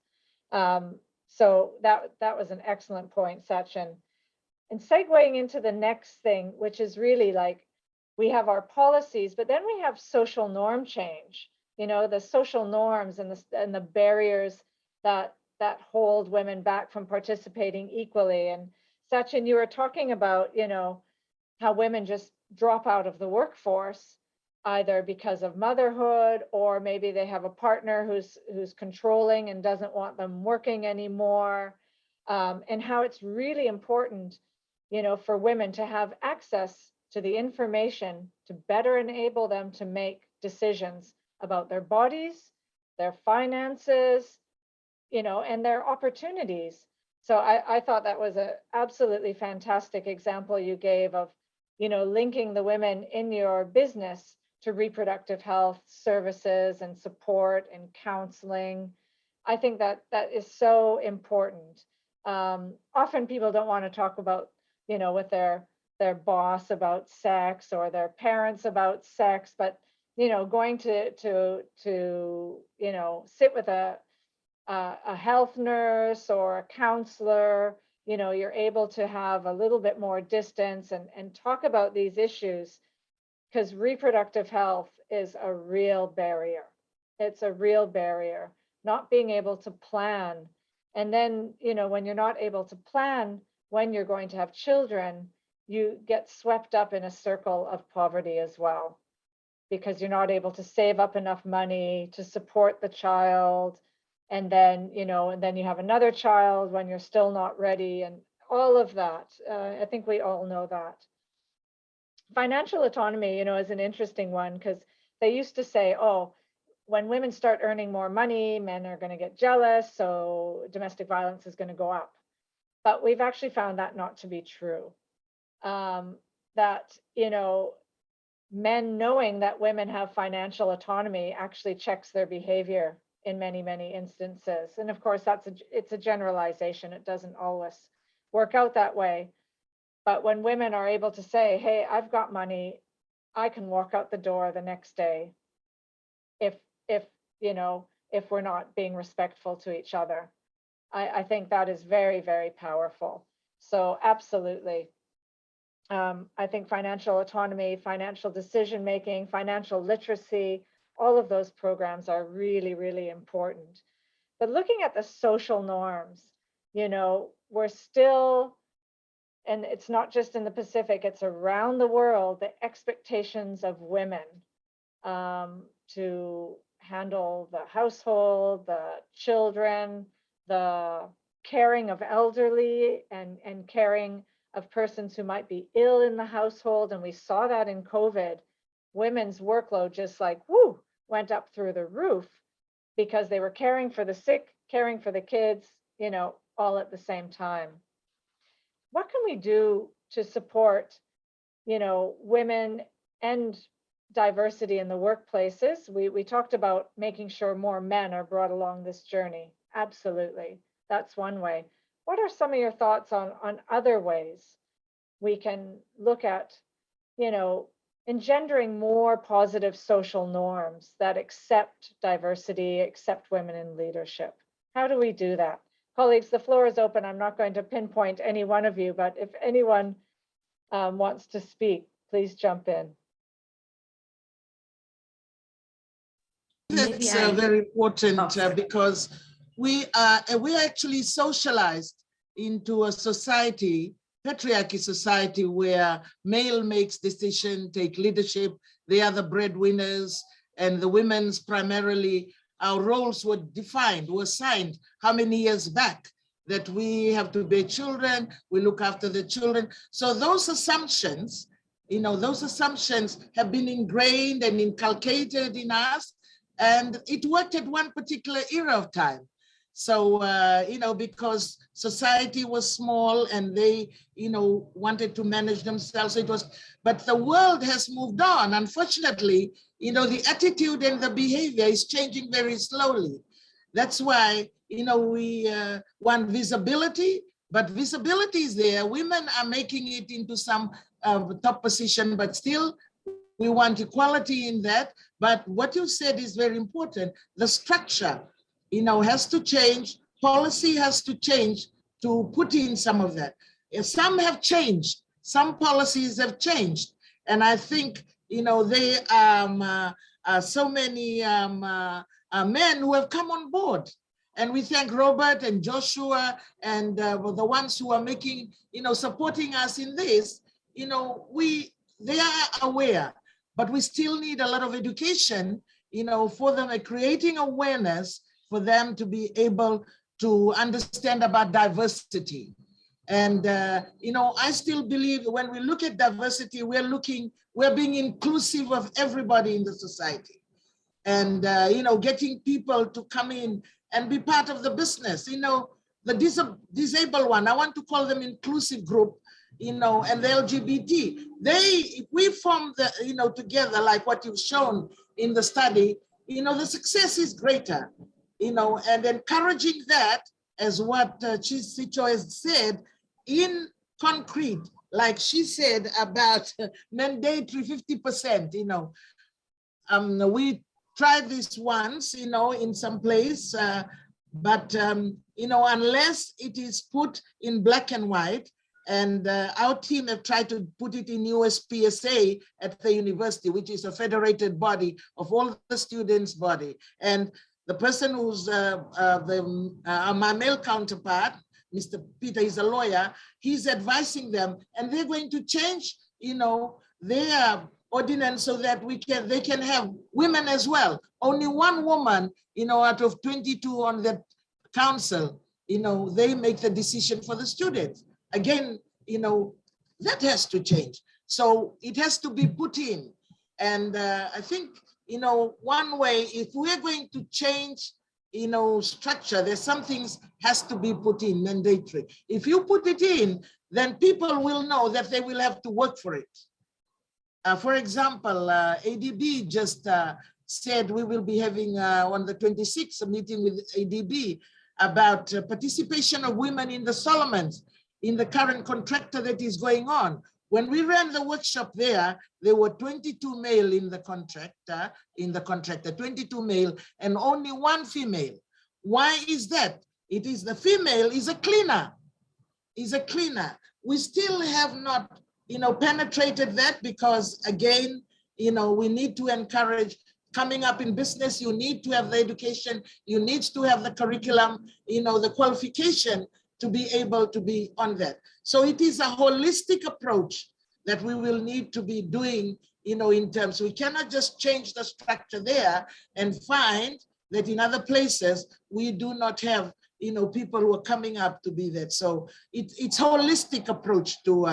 S2: So that was an excellent point, Sachin. And segueing into the next thing, which is really like, we have our policies, but then we have social norm change, you know, the social norms and the barriers that hold women back from participating equally. And Sachin, you were talking about, you know, how women just drop out of the workforce, either because of motherhood, or maybe they have a partner who's controlling and doesn't want them working anymore, and how it's really important, you know, for women to have access to the information to better enable them to make decisions about their bodies, their finances, you know, and their opportunities. So I thought that was an absolutely fantastic example you gave of, you know, linking the women in your business to reproductive health services and support and counseling. I think that is so important. Often people don't want to talk about, you know, with their boss about sex or their parents about sex, but, you know, going to you know, sit with a health nurse or a counselor, you know, you're able to have a little bit more distance and talk about these issues, because reproductive health is a real barrier. It's a real barrier, not being able to plan. And then, you know, when you're not able to plan when you're going to have children, you get swept up in a circle of poverty as well, because you're not able to save up enough money to support the child. And then, you know, and then you have another child when you're still not ready, and all of that. I think we all know that. Financial autonomy, you know, is an interesting one, because they used to say, oh, when women start earning more money, men are going to get jealous, so domestic violence is going to go up. But we've actually found that not to be true. That, you know, men knowing that women have financial autonomy actually checks their behavior in many, many instances. And of course, it's a generalization. It doesn't always work out that way. But when women are able to say, hey, I've got money, I can walk out the door the next day, if you know, if we're not being respectful to each other. I think that is very, very powerful. So absolutely. I think financial autonomy, financial decision-making, financial literacy, all of those programs are really, really important. But looking at the social norms, you know, we're still, and it's not just in the Pacific, it's around the world, the expectations of women to handle the household, the children, the caring of elderly, and caring of persons who might be ill in the household. And we saw that in COVID. Women's workload just like, whoo, went up through the roof, because they were caring for the sick, caring for the kids, you know, all at the same time. What can we do to support, you know, women and diversity in the workplaces? We talked about making sure more men are brought along this journey. Absolutely. That's one way. What are some of your thoughts on other ways we can look at, you know, engendering more positive social norms that accept diversity, accept women in leadership? How do we do that? Colleagues, the floor is open. I'm not going to pinpoint any one of you, but if anyone wants to speak, please jump in.
S5: It's very important because we are actually socialized into a society, patriarchy society, where male makes decision, take leadership, they are the breadwinners, and the women's primarily, our roles were defined, were assigned how many years back, that we have to bear children, we look after the children. So those assumptions, you know, those assumptions have been ingrained and inculcated in us, and it worked at one particular era of time. So, you know, because society was small and they, you know, wanted to manage themselves, it was, but the world has moved on. Unfortunately, you know, the attitude and the behavior is changing very slowly. That's why, you know, we want visibility, but visibility is there. Women are making it into some top position, but still we want equality in that. But what you said is very important. The structure, has to change. Policy has to change to put in some of that. Some have changed. Some policies have changed. And I think, they are so many men who have come on board. And we thank Robert and Joshua and the ones who are making, supporting us in this. They are aware, but we still need a lot of education, for them, creating awareness for them to be able to understand about diversity. And, I still believe when we look at diversity, we're being inclusive of everybody in the society. And, getting people to come in and be part of the business. The disabled one, I want to call them inclusive group, and the LGBT. If we form together, like what you've shown in the study, the success is greater, and encouraging that, as what Sachiko has said, in concrete, like she said about mandatory 50%, we tried this once, in some place, but, unless it is put in black and white, and our team have tried to put it in USPSA at the university, which is a federated body of all the students' body. And the person who's my male counterpart, Mr. Peter, is a lawyer, he's advising them, and they're going to change, their ordinance so that they can have women as well. Only one woman, out of 22 on the council, they make the decision for the students. Again, that has to change. So it has to be put in. And I think, one way, if we're going to change, structure, there's some things has to be put in, mandatory. If you put it in, then people will know that they will have to work for it. For example, ADB just said we will be having on the 26th a meeting with ADB about participation of women in the Solomons, in the current contractor that is going on. When we ran the workshop there were 22 male in the contractor, 22 male and only one female. Why is that? It is the female is a cleaner, We still have not, penetrated that because again, we need to encourage coming up in business, you need to have the education, you need to have the curriculum, the qualification to be able to be on that. So it is a holistic approach that we will need to be doing, in terms, we cannot just change the structure there and find that in other places, we do not have, people who are coming up to be that. So it's holistic approach to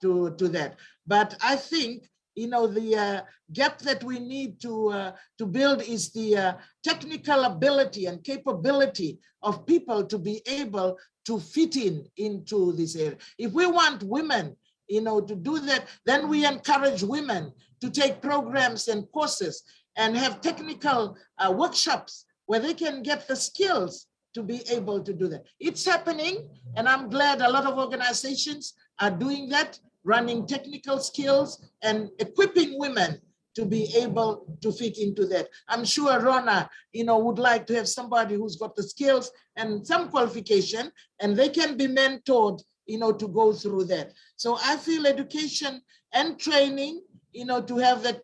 S5: that. But I think, the gap that we need to build is the technical ability and capability of people to be able to fit into this area. If we want women, to do that, then we encourage women to take programs and courses and have technical workshops where they can get the skills to be able to do that. It's happening, and I'm glad a lot of organizations are doing that, running technical skills and equipping women to be able to fit into that. I'm sure Ronna, would like to have somebody who's got the skills and some qualification, and they can be mentored, to go through that. So I feel education and training, to have that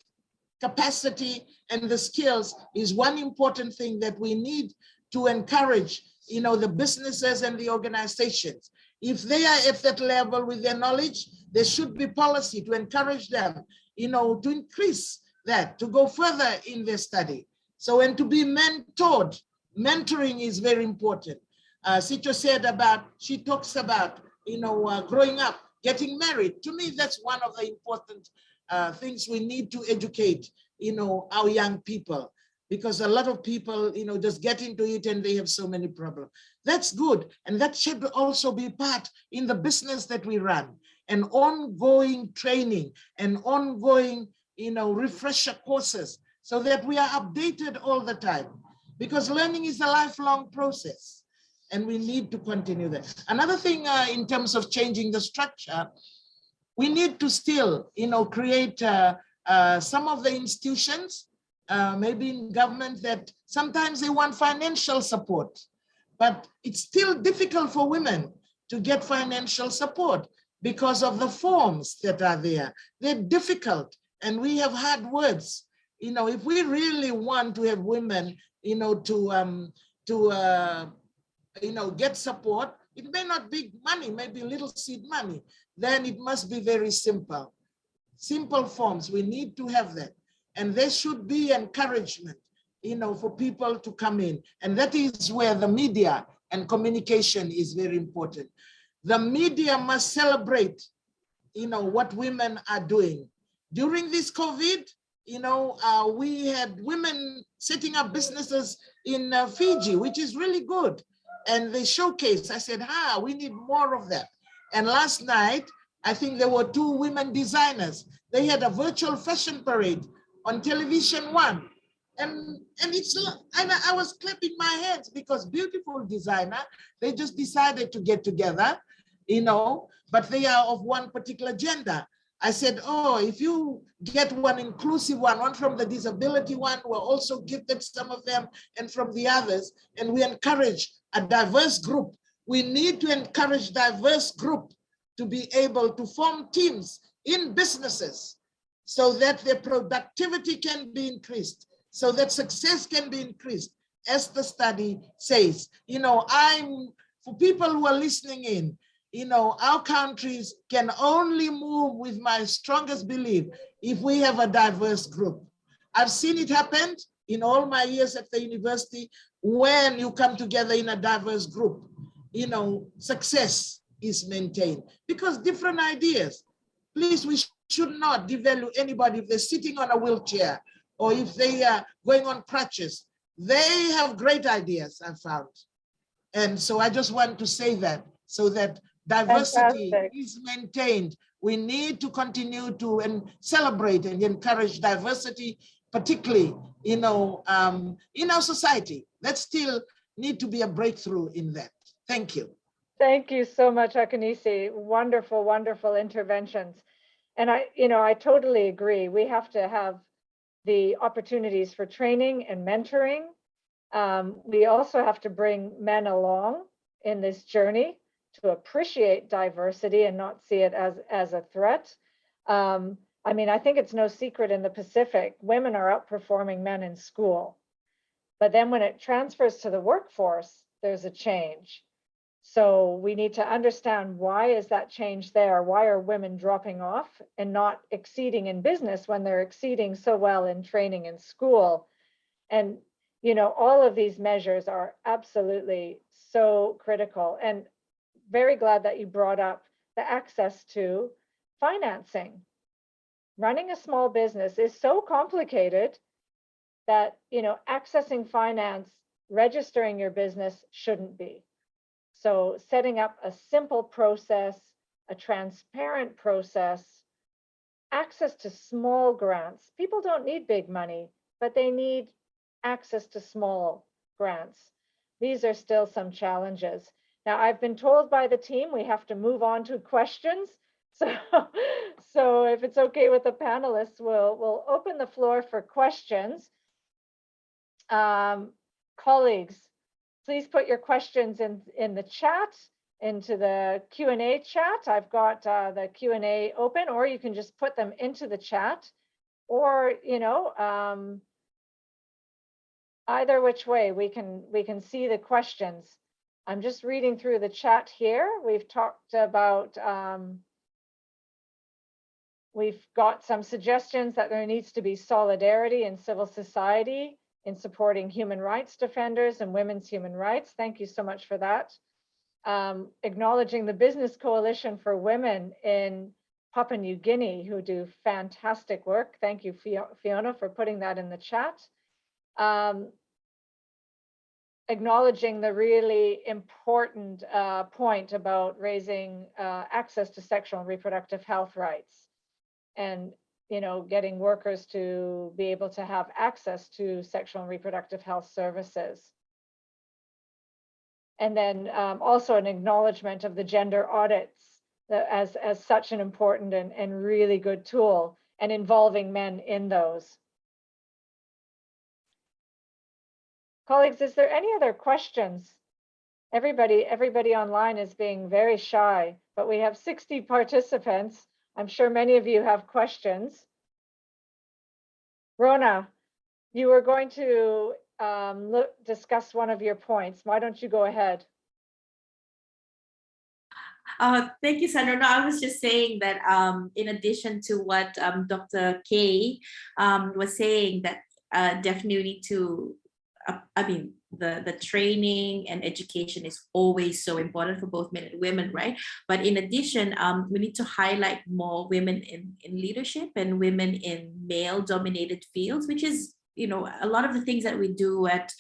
S5: capacity and the skills is one important thing that we need to encourage, the businesses and the organizations. If they are at that level with their knowledge, there should be policy to encourage them, to increase that, to go further in their study. So, and to be mentored. Mentoring is very important. Sachiko said she talks about, growing up, getting married. To me, that's one of the important things we need to educate, our young people, because a lot of people, just get into it and they have so many problems. That's good. And that should also be part in the business that we run, and ongoing training and ongoing, refresher courses so that we are updated all the time, because learning is a lifelong process. and we need to continue that. Another thing in terms of changing the structure, we need to still, create some of the institutions, maybe in government, that sometimes they want financial support, but it's still difficult for women to get financial support because of the forms that are there. They're difficult, and we have had words. If we really want to have women, get support, it may not be money, maybe little seed money. Then it must be very simple. Simple forms, we need to have that. And there should be encouragement, for people to come in. And that is where the media and communication is very important. The media must celebrate, what women are doing. During this COVID, we had women setting up businesses in Fiji, which is really good. And they showcased, I said, we need more of that. And last night, I think there were 2 women designers. They had a virtual fashion parade on television 1. And I was clapping my hands because beautiful designer, they just decided to get together, but they are of one particular gender. I said, if you get one inclusive one from the disability one, we'll also gifted some of them, and from the others, and we encourage a diverse group. We need to encourage diverse group to be able to form teams in businesses so that their productivity can be increased, so that success can be increased, as the study says. For people who are listening in, our countries can only move, with my strongest belief, if we have a diverse group. I've seen it happen in all my years at the university. When you come together in a diverse group, success is maintained, because different ideas. Please, we should not devalue anybody if they're sitting on a wheelchair or if they are going on crutches. They have great ideas, I've found. And so I just want to say that, so that diversity is maintained. We need to continue to celebrate and encourage diversity, particularly, in our society. That still need to be a breakthrough in that. Thank you.
S2: Thank you so much, Akanisi. Wonderful, wonderful interventions. And I totally agree. We have to have the opportunities for training and mentoring. We also have to bring men along in this journey to appreciate diversity and not see it as a threat. I think it's no secret in the Pacific, women are outperforming men in school. But then when it transfers to the workforce, there's a change. So we need to understand, why is that change there? Why are women dropping off and not exceeding in business when they're exceeding so well in training in school? And, all of these measures are absolutely so critical. And very glad that you brought up the access to financing. Running a small business is so complicated that, accessing finance, registering your business shouldn't be. So setting up a simple process, a transparent process, access to small grants. People don't need big money, but they need access to small grants. These are still some challenges. Now, I've been told by the team we have to move on to questions. So if it's okay with the panelists, we'll open the floor for questions. Colleagues, please put your questions in the chat, into the Q&A chat. I've got the Q&A open, or you can just put them into the chat, or, either which way we can see the questions. I'm just reading through the chat here. We've talked about, we've got some suggestions that there needs to be solidarity in civil society in supporting human rights defenders and women's human rights. Thank you so much for that. Acknowledging the Business Coalition for Women in Papua New Guinea, who do fantastic work. Thank you, Fiona, for putting that in the chat. Acknowledging the really important point about raising access to sexual and reproductive health rights, and getting workers to be able to have access to sexual and reproductive health services. And then also an acknowledgement of the gender audits as such an important and really good tool, and involving men in those. Colleagues, is there any other questions? Everybody online is being very shy, but we have 60 participants. I'm sure many of you have questions. Ronna, you were going to discuss one of your points. Why don't you go ahead?
S4: Thank you, Sandra. No, I was just saying that in addition to what Dr. K was saying, that definitely to, I mean, the training and education is always so important for both men and women, right? But in addition, we need to highlight more women in leadership and women in male-dominated fields, which is, you know, a lot of the things that we do at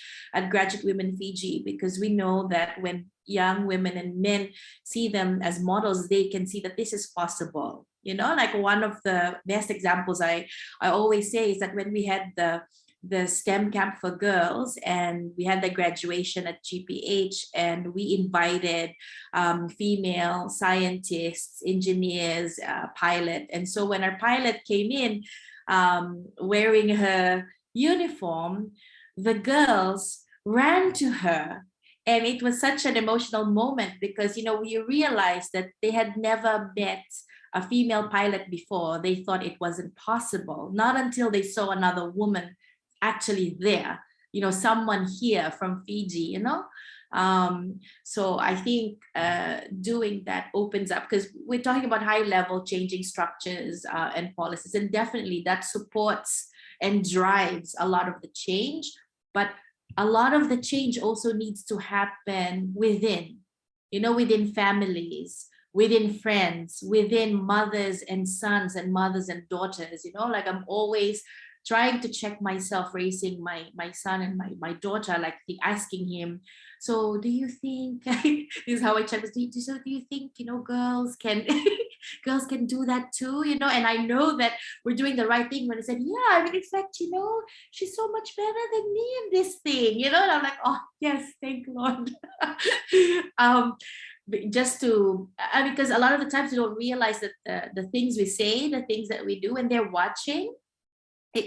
S4: Graduate Women Fiji, because we know that when young women and men see them as models, they can see that this is possible. You know, like one of the best examples I always say is that when we had the STEM camp for girls and we had the graduation at GPH, and we invited female scientists, engineers, pilot. And so when our pilot came in wearing her uniform, the girls ran to her. And it was such an emotional moment because, you know, we realized that they had never met a female pilot before. They thought it wasn't possible, not until they saw another woman actually there, you know, someone here from Fiji, you know. So I think doing that opens up, because we're talking about high level changing structures and policies, and definitely that supports and drives a lot of the change. But a lot of the change also needs to happen within, you know, within families, within friends, within mothers and sons and mothers and daughters, you know. Like I'm always trying to check myself raising my son and my daughter, like asking him, so do you think, this is how I check, do you think, you know, girls can girls can do that too, you know? And I know that we're doing the right thing when I said, yeah, I mean, in fact, you know, she's so much better than me in this thing, you know. And I'm like, oh yes, thank Lord. Just to, because a lot of the times we don't realize that the things we say, the things that we do, and they're watching.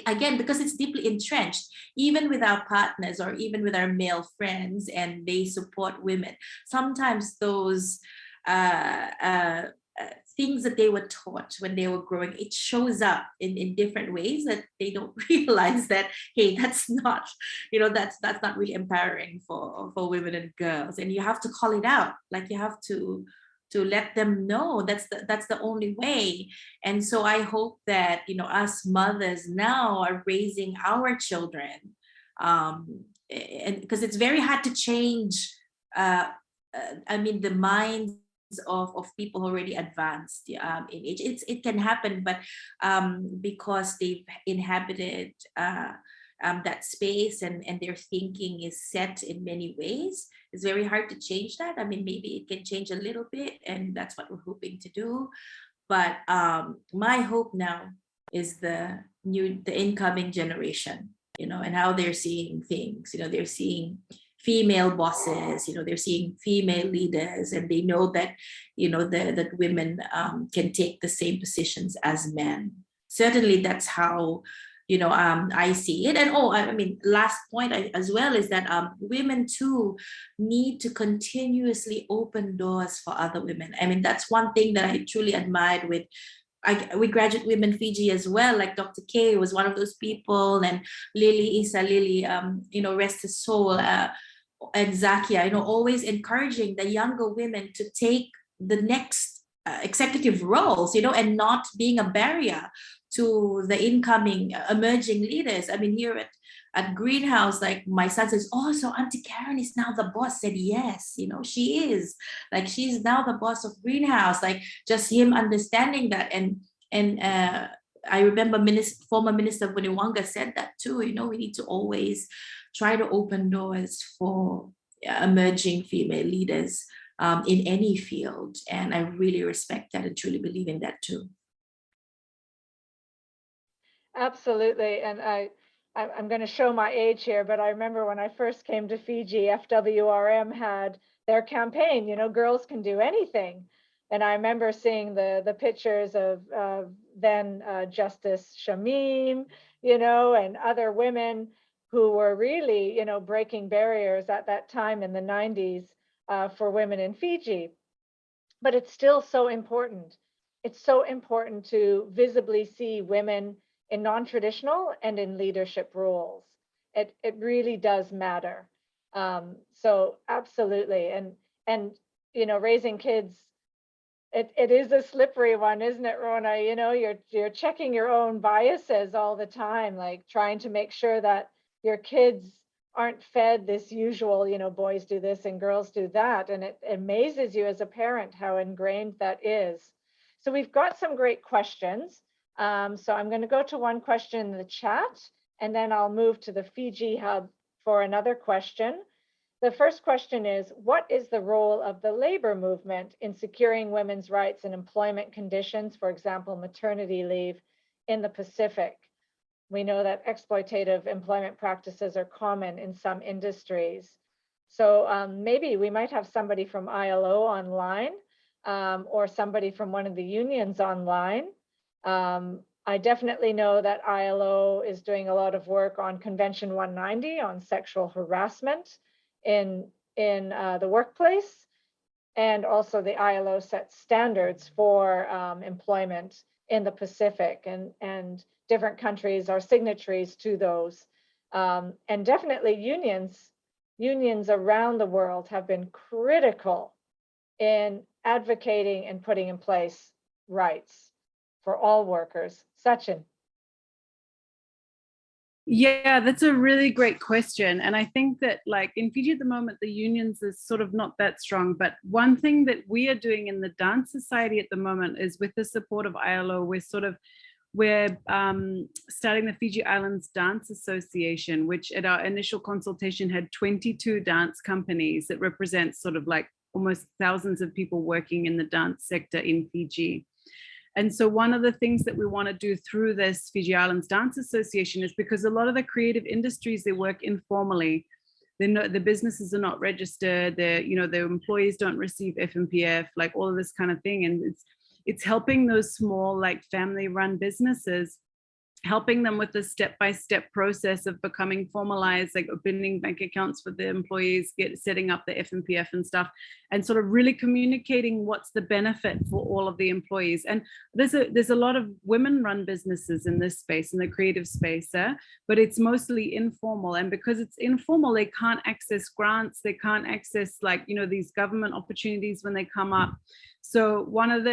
S4: Again, because it's deeply entrenched, even with our partners or even with our male friends, and they support women. Sometimes those things that they were taught when they were growing, it shows up in different ways that they don't realize that, hey, that's not, you know, that's not really empowering for women and girls. And you have to call it out, like you have to let them know that's the only way. And so I hope that, you know, us mothers now are raising our children, and because it's very hard to change, I mean, the minds of people already advanced in age. It can happen, but because they've inhabited that space and their thinking is set in many ways, it's very hard to change that. I mean, maybe it can change a little bit, and that's what we're hoping to do. But my hope now is the incoming generation, you know, and how they're seeing things. You know, they're seeing female bosses, you know, they're seeing female leaders, and they know that, you know, that women can take the same positions as men. Certainly that's how, you know, I see it. And I mean, last point as well is that women too need to continuously open doors for other women. I mean, that's one thing that I truly admired with Graduate Women Fiji as well. Like Dr. K was one of those people, and Lily, you know, rest his soul, and Zakia, you know, always encouraging the younger women to take the next executive roles, you know, and not being a barrier to the incoming emerging leaders. I mean, here at Greenhouse, like my son says, oh, so Auntie Karen is now the boss. Said yes, you know, she is, like, she's now the boss of Greenhouse. Like, just him understanding that. And I remember former Minister Vuniwanga said that too, you know, we need to always try to open doors for emerging female leaders in any field. And I really respect that and truly believe in that too.
S2: Absolutely. And I'm going to show my age here, but I remember when I first came to Fiji, FWRM had their campaign, you know, girls can do anything. And I remember seeing the pictures of then Justice Shamim, you know, and other women who were really, you know, breaking barriers at that time in the 90s for women in Fiji. But it's still so important. It's so important to visibly see women in non-traditional and in leadership roles. It really does matter. So absolutely, and you know, raising kids, it is a slippery one, isn't it, Ronna? You know, you're checking your own biases all the time, like trying to make sure that your kids aren't fed this usual, you know, boys do this and girls do that, and it amazes you as a parent how ingrained that is. So we've got some great questions. So I'm going to go to one question in the chat, and then I'll move to the Fiji Hub for another question. The first question is, what is the role of the labor movement in securing women's rights and employment conditions, for example, maternity leave in the Pacific? We know that exploitative employment practices are common in some industries. So maybe we might have somebody from ILO online or somebody from one of the unions online. I definitely know that ILO is doing a lot of work on Convention 190 on sexual harassment in the workplace, and also the ILO sets standards for employment in the Pacific, and different countries are signatories to those. And definitely unions around the world have been critical in advocating and putting in place rights for all workers. Sachin.
S3: Yeah, that's a really great question. And I think that like in Fiji at the moment, the unions is sort of not that strong. But one thing that we are doing in the Dance Society at the moment is with the support of ILO, we're starting the Fiji Islands Dance Association, which at our initial consultation had 22 dance companies that represent sort of like almost thousands of people working in the dance sector in Fiji. And so one of the things that we want to do through this Fiji Islands Dance Association is because a lot of the creative industries, they work informally. The businesses are not registered. Their employees don't receive FMPF, like all of this kind of thing. And it's helping those small, like family-run businesses, helping them with the step-by-step process of becoming formalized, like opening bank accounts for the employees, setting up the FMPF and stuff, and sort of really communicating what's the benefit for all of the employees. And there's a lot of women-run businesses in this space, in the creative space there, but it's mostly informal. And because it's informal, they can't access grants, they can't access these government opportunities when they come up. So one of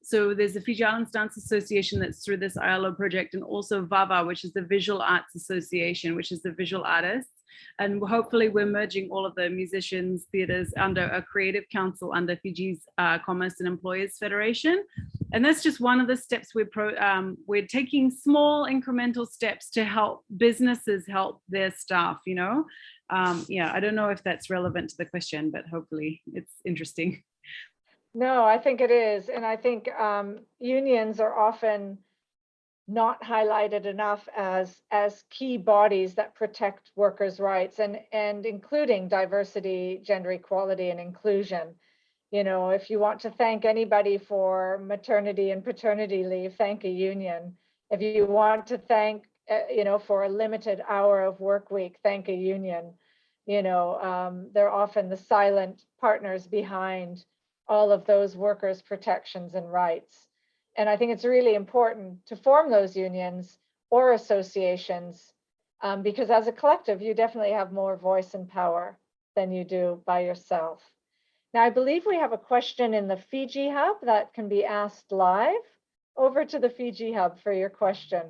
S3: so there's the Fiji Islands Dance Association that's through this ILO project, and also VAVA, which is the Visual Arts Association, which is the visual artists. And hopefully we're merging all of the musicians, theaters under a creative council under Fiji's Commerce and Employers Federation. And that's just one of the steps we're taking small incremental steps to help businesses help their staff, you know? I don't know if that's relevant to the question, but hopefully it's interesting.
S2: No, I think it is. And I think unions are often not highlighted enough as key bodies that protect workers' rights, and including diversity, gender equality, and inclusion. You know, if you want to thank anybody for maternity and paternity leave, thank a union. If you want to thank, for a limited hour of work week, thank a union. You know, they're often the silent partners behind all of those workers' protections and rights. And I think it's really important to form those unions or associations because as a collective, you definitely have more voice and power than you do by yourself. Now, I believe we have a question in the Fiji Hub that can be asked live. Over to the Fiji Hub for your question.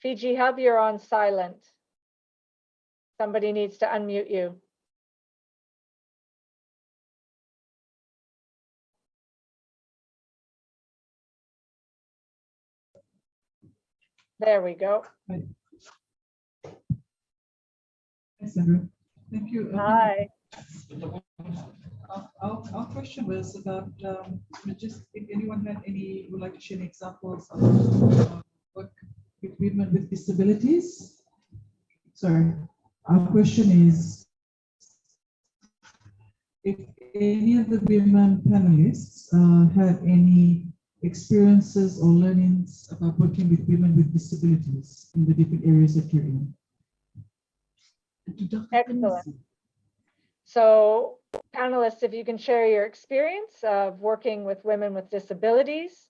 S2: Fiji Hub, you're on silent. Somebody needs to unmute you. There we go.
S6: Hi. Hi, Sandra. Thank you.
S2: Hi.
S6: Our question was about just if anyone would like to share any examples of work with women with disabilities. Sorry, our question is if any of the women panelists have any experiences or learnings about working with women with disabilities in the different areas that you're in.
S2: Excellent. So panelists, if you can share your experience of working with women with disabilities.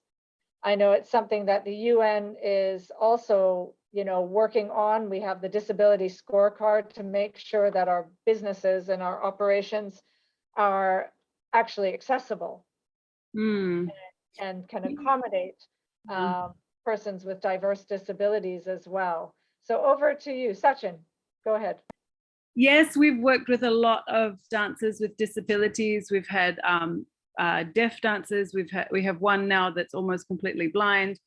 S2: I know it's something that the UN is also, working on. We have the disability scorecard to make sure that our businesses and our operations are actually accessible and can accommodate persons with diverse disabilities as well. So over to you, Sachin, go ahead.
S3: Yes, we've worked with a lot of dancers with disabilities. We've had deaf dancers. We have one now that's almost completely blind.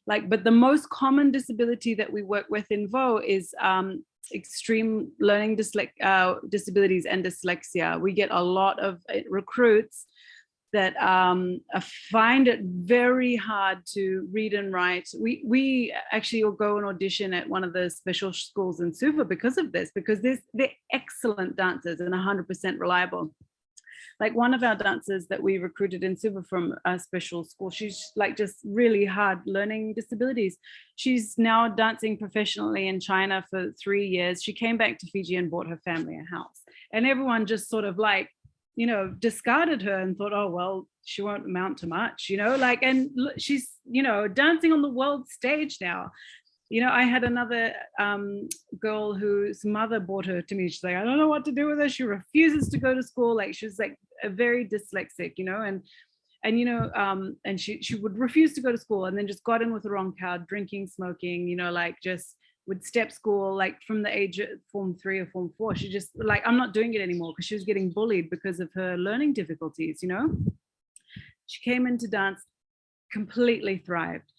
S3: But the most common disability that we work with in VO is extreme learning disabilities and dyslexia. We get a lot of recruits that find it very hard to read and write. We actually will go and audition at one of the special schools in Suva because of this, because they're excellent dancers and 100% reliable. Like one of our dancers that we recruited in Suva from a special school, she's just really hard learning disabilities. She's now dancing professionally in China for 3 years. She came back to Fiji and bought her family a house. And everyone just sort of discarded her and thought, oh, well, she won't amount to much, and she's, dancing on the world stage now. I had another girl whose mother brought her to me. She's like, I don't know what to do with her. She refuses to go to school. She's a very dyslexic, and she would refuse to go to school and then just got in with the wrong crowd, drinking, smoking, just would step school, from the age of Form 3 or Form 4. She just I'm not doing it anymore because she was getting bullied because of her learning difficulties, She came into dance, completely thrived,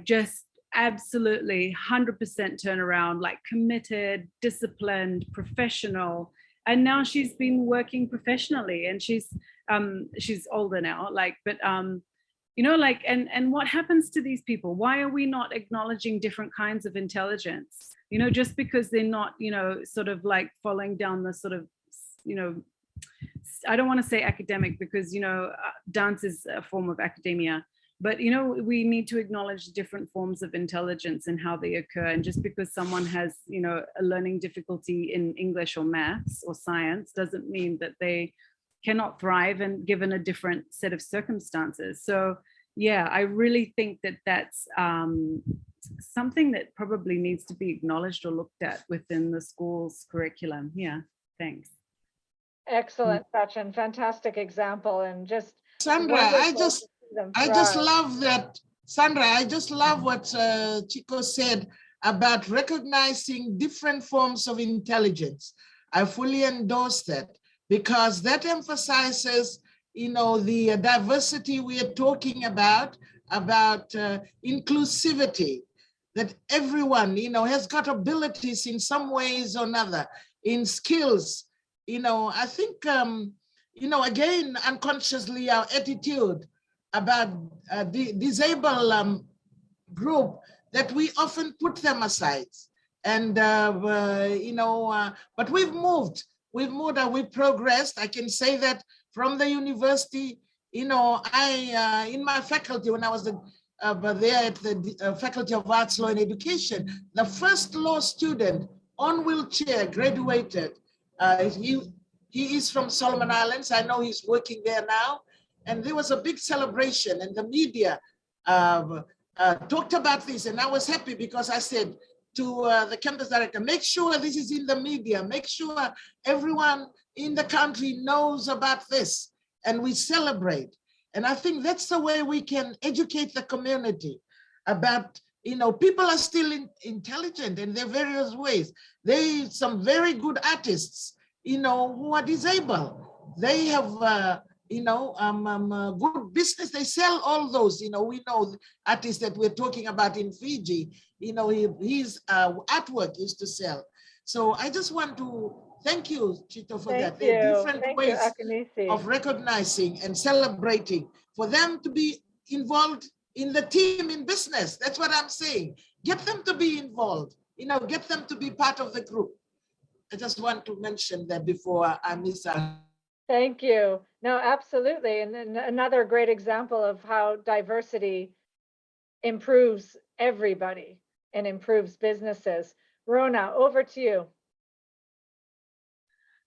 S3: just absolutely 100% turnaround, committed, disciplined, professional. And now she's been working professionally and she's older now, and what happens to these people? Why are we not acknowledging different kinds of intelligence? Just because they're not, falling down the sort of, I don't want to say academic because, dance is a form of academia, but, we need to acknowledge different forms of intelligence and how they occur. And just because someone has, a learning difficulty in English or maths or science doesn't mean that they cannot thrive and given a different set of circumstances. So yeah, I really think that that's something that probably needs to be acknowledged or looked at within the school's curriculum. Yeah, thanks.
S2: Excellent, Sachin, fantastic example. And just
S5: Sandra, I just love that. Sandra, I just love what Chico said about recognizing different forms of intelligence. I fully endorse that because that emphasizes, the diversity we are talking about inclusivity, that everyone, has got abilities in some ways or another, in skills. I think, again, unconsciously our attitude about the disabled group, that we often put them aside. And, but we've moved, we've progressed. I can say that from the university, I, in my faculty, when I was there at the Faculty of Arts, Law and Education, the first law student on wheelchair graduated. He is from Solomon Islands. I know he's working there now. And there was a big celebration and the media talked about this. And I was happy because I said to the campus director, make sure this is in the media, make sure everyone in the country knows about this and we celebrate. And I think that's the way we can educate the community about, people are still intelligent in their various ways. There are some very good artists, who are disabled. They have, good business. They sell all those, we know artists that we're talking about in Fiji, his artwork is to sell. So I just want to thank you, Chito, for that.
S2: Thank
S5: There are
S2: you.
S5: different
S2: Thank you,
S5: ways
S2: Akanisi.
S5: of recognizing and celebrating for them to be involved in the team in business. That's what I'm saying. Get them to be involved, get them to be part of the group. I just want to mention that before I miss out.
S2: Thank you. No, absolutely. And then another great example of how diversity improves everybody and improves businesses. Ronna, over to you.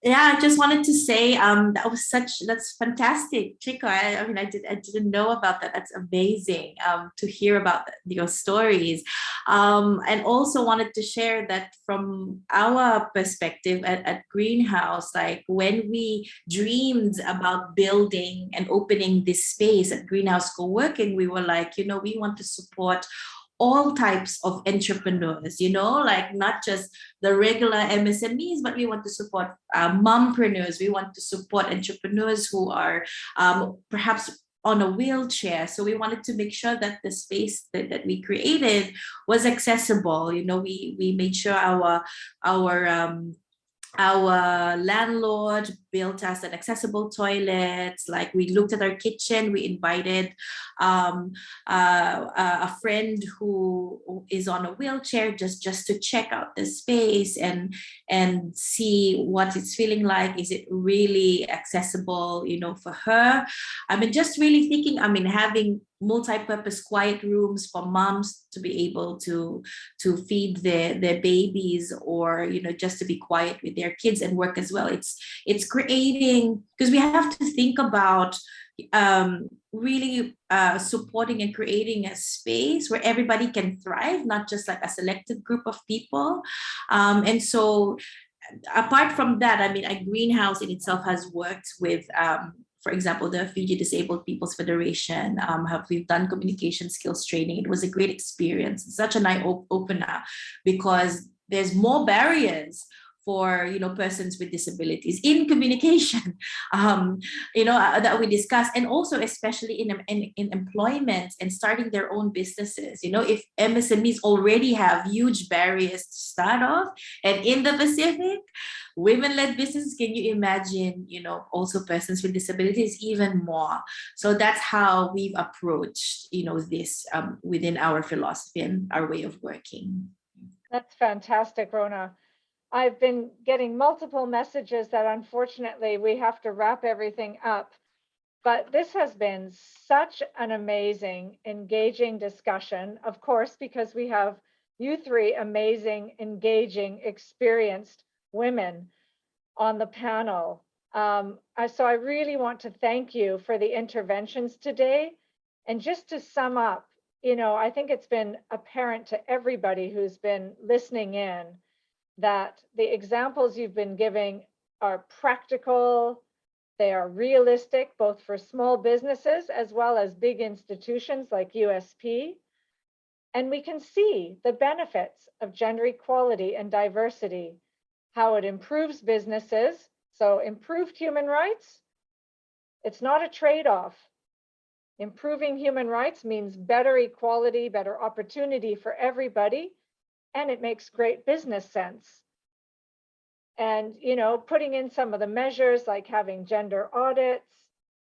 S4: Yeah, I just wanted to say that's fantastic, Chico. I mean, I didn't know about that. That's amazing to hear about your stories, and also wanted to share that from our perspective at Greenhouse, like when we dreamed about building and opening this space at Greenhouse Co-working, we were like, we want to support all types of entrepreneurs, like not just the regular MSMEs, but we want to support mompreneurs. We want to support entrepreneurs who are perhaps on a wheelchair. So we wanted to make sure that the space that we created was accessible. We made sure our landlord built us an accessible toilet. Like we looked at our kitchen, we invited a friend who is on a wheelchair just to check out the space and see what it's feeling like. Is it really accessible, for her? I mean, just really thinking, having multi-purpose quiet rooms for moms to be able to feed their babies, or just to be quiet with their kids and work as well. It's creating, because we have to think about really supporting and creating a space where everybody can thrive, not just like a selected group of people. And so apart from that, a Greenhouse in itself has worked with for example, the Fiji Disabled People's Federation. We've done communication skills training. It was a great experience, such an eye-opener, because there's more barriers for persons with disabilities in communication, that we discussed, and also especially in employment and starting their own businesses. If MSMEs already have huge barriers to start off, and in the Pacific, women-led businesses, can you imagine, also persons with disabilities even more? So that's how we've approached, this within our philosophy and our way of working.
S2: That's fantastic, Ronna. I've been getting multiple messages that unfortunately we have to wrap everything up, but this has been such an amazing, engaging discussion, of course, because we have you three amazing, engaging, experienced women on the panel. So I really want to thank you for the interventions today. And just to sum up, I think it's been apparent to everybody who's been listening in that the examples you've been giving are practical, they are realistic, both for small businesses as well as big institutions like USP. And we can see the benefits of gender equality and diversity, how it improves businesses. So improved human rights, it's not a trade-off. Improving human rights means better equality, better opportunity for everybody, and it makes great business sense. And, putting in some of the measures like having gender audits,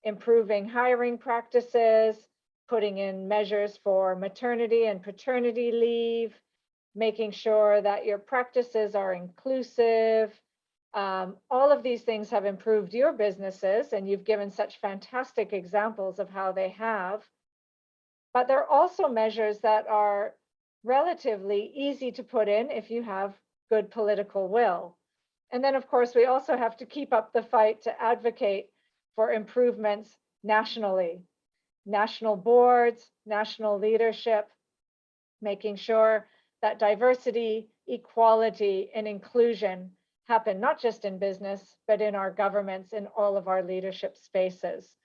S2: improving hiring practices, putting in measures for maternity and paternity leave, making sure that your practices are inclusive. All of these things have improved your businesses, and you've given such fantastic examples of how they have. But there are also measures that are relatively easy to put in if you have good political will. And then, of course, we also have to keep up the fight to advocate for improvements nationally. National boards, national leadership, making sure that diversity, equality, and inclusion happen not just in business, but in our governments, in all of our leadership spaces.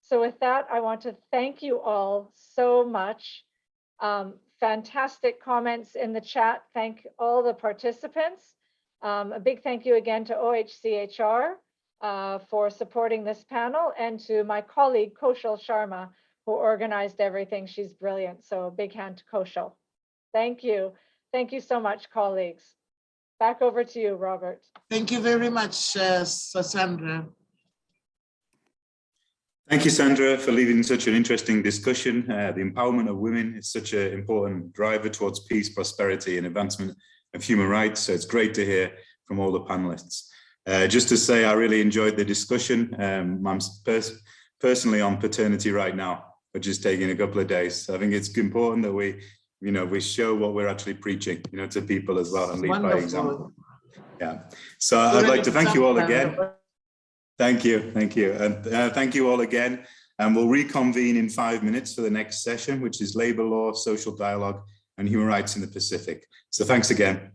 S2: So with that, I want to thank you all so much. Fantastic comments in the chat. Thank all the participants. A big thank you again to OHCHR for supporting this panel, and to my colleague Kaushal Sharma, who organized everything. She's brilliant. So a big hand to Kaushal. Thank you. Thank you so much, colleagues. Back over to you, Robert.
S5: Thank you very much, Sandra.
S1: Thank you, Sandra, for leading such an interesting discussion. The empowerment of women is such an important driver towards peace, prosperity, and advancement of human rights. So it's great to hear from all the panelists. Just to say, I really enjoyed the discussion. I'm personally on paternity right now, which is taking a couple of days. So I think it's important that we show what we're actually preaching, to people as well, and lead by example. Yeah. So I'd like to thank you all again. Thank you, and thank you all again. And we'll reconvene in 5 minutes for the next session, which is labor law, social dialogue, and human rights in the Pacific. So thanks again.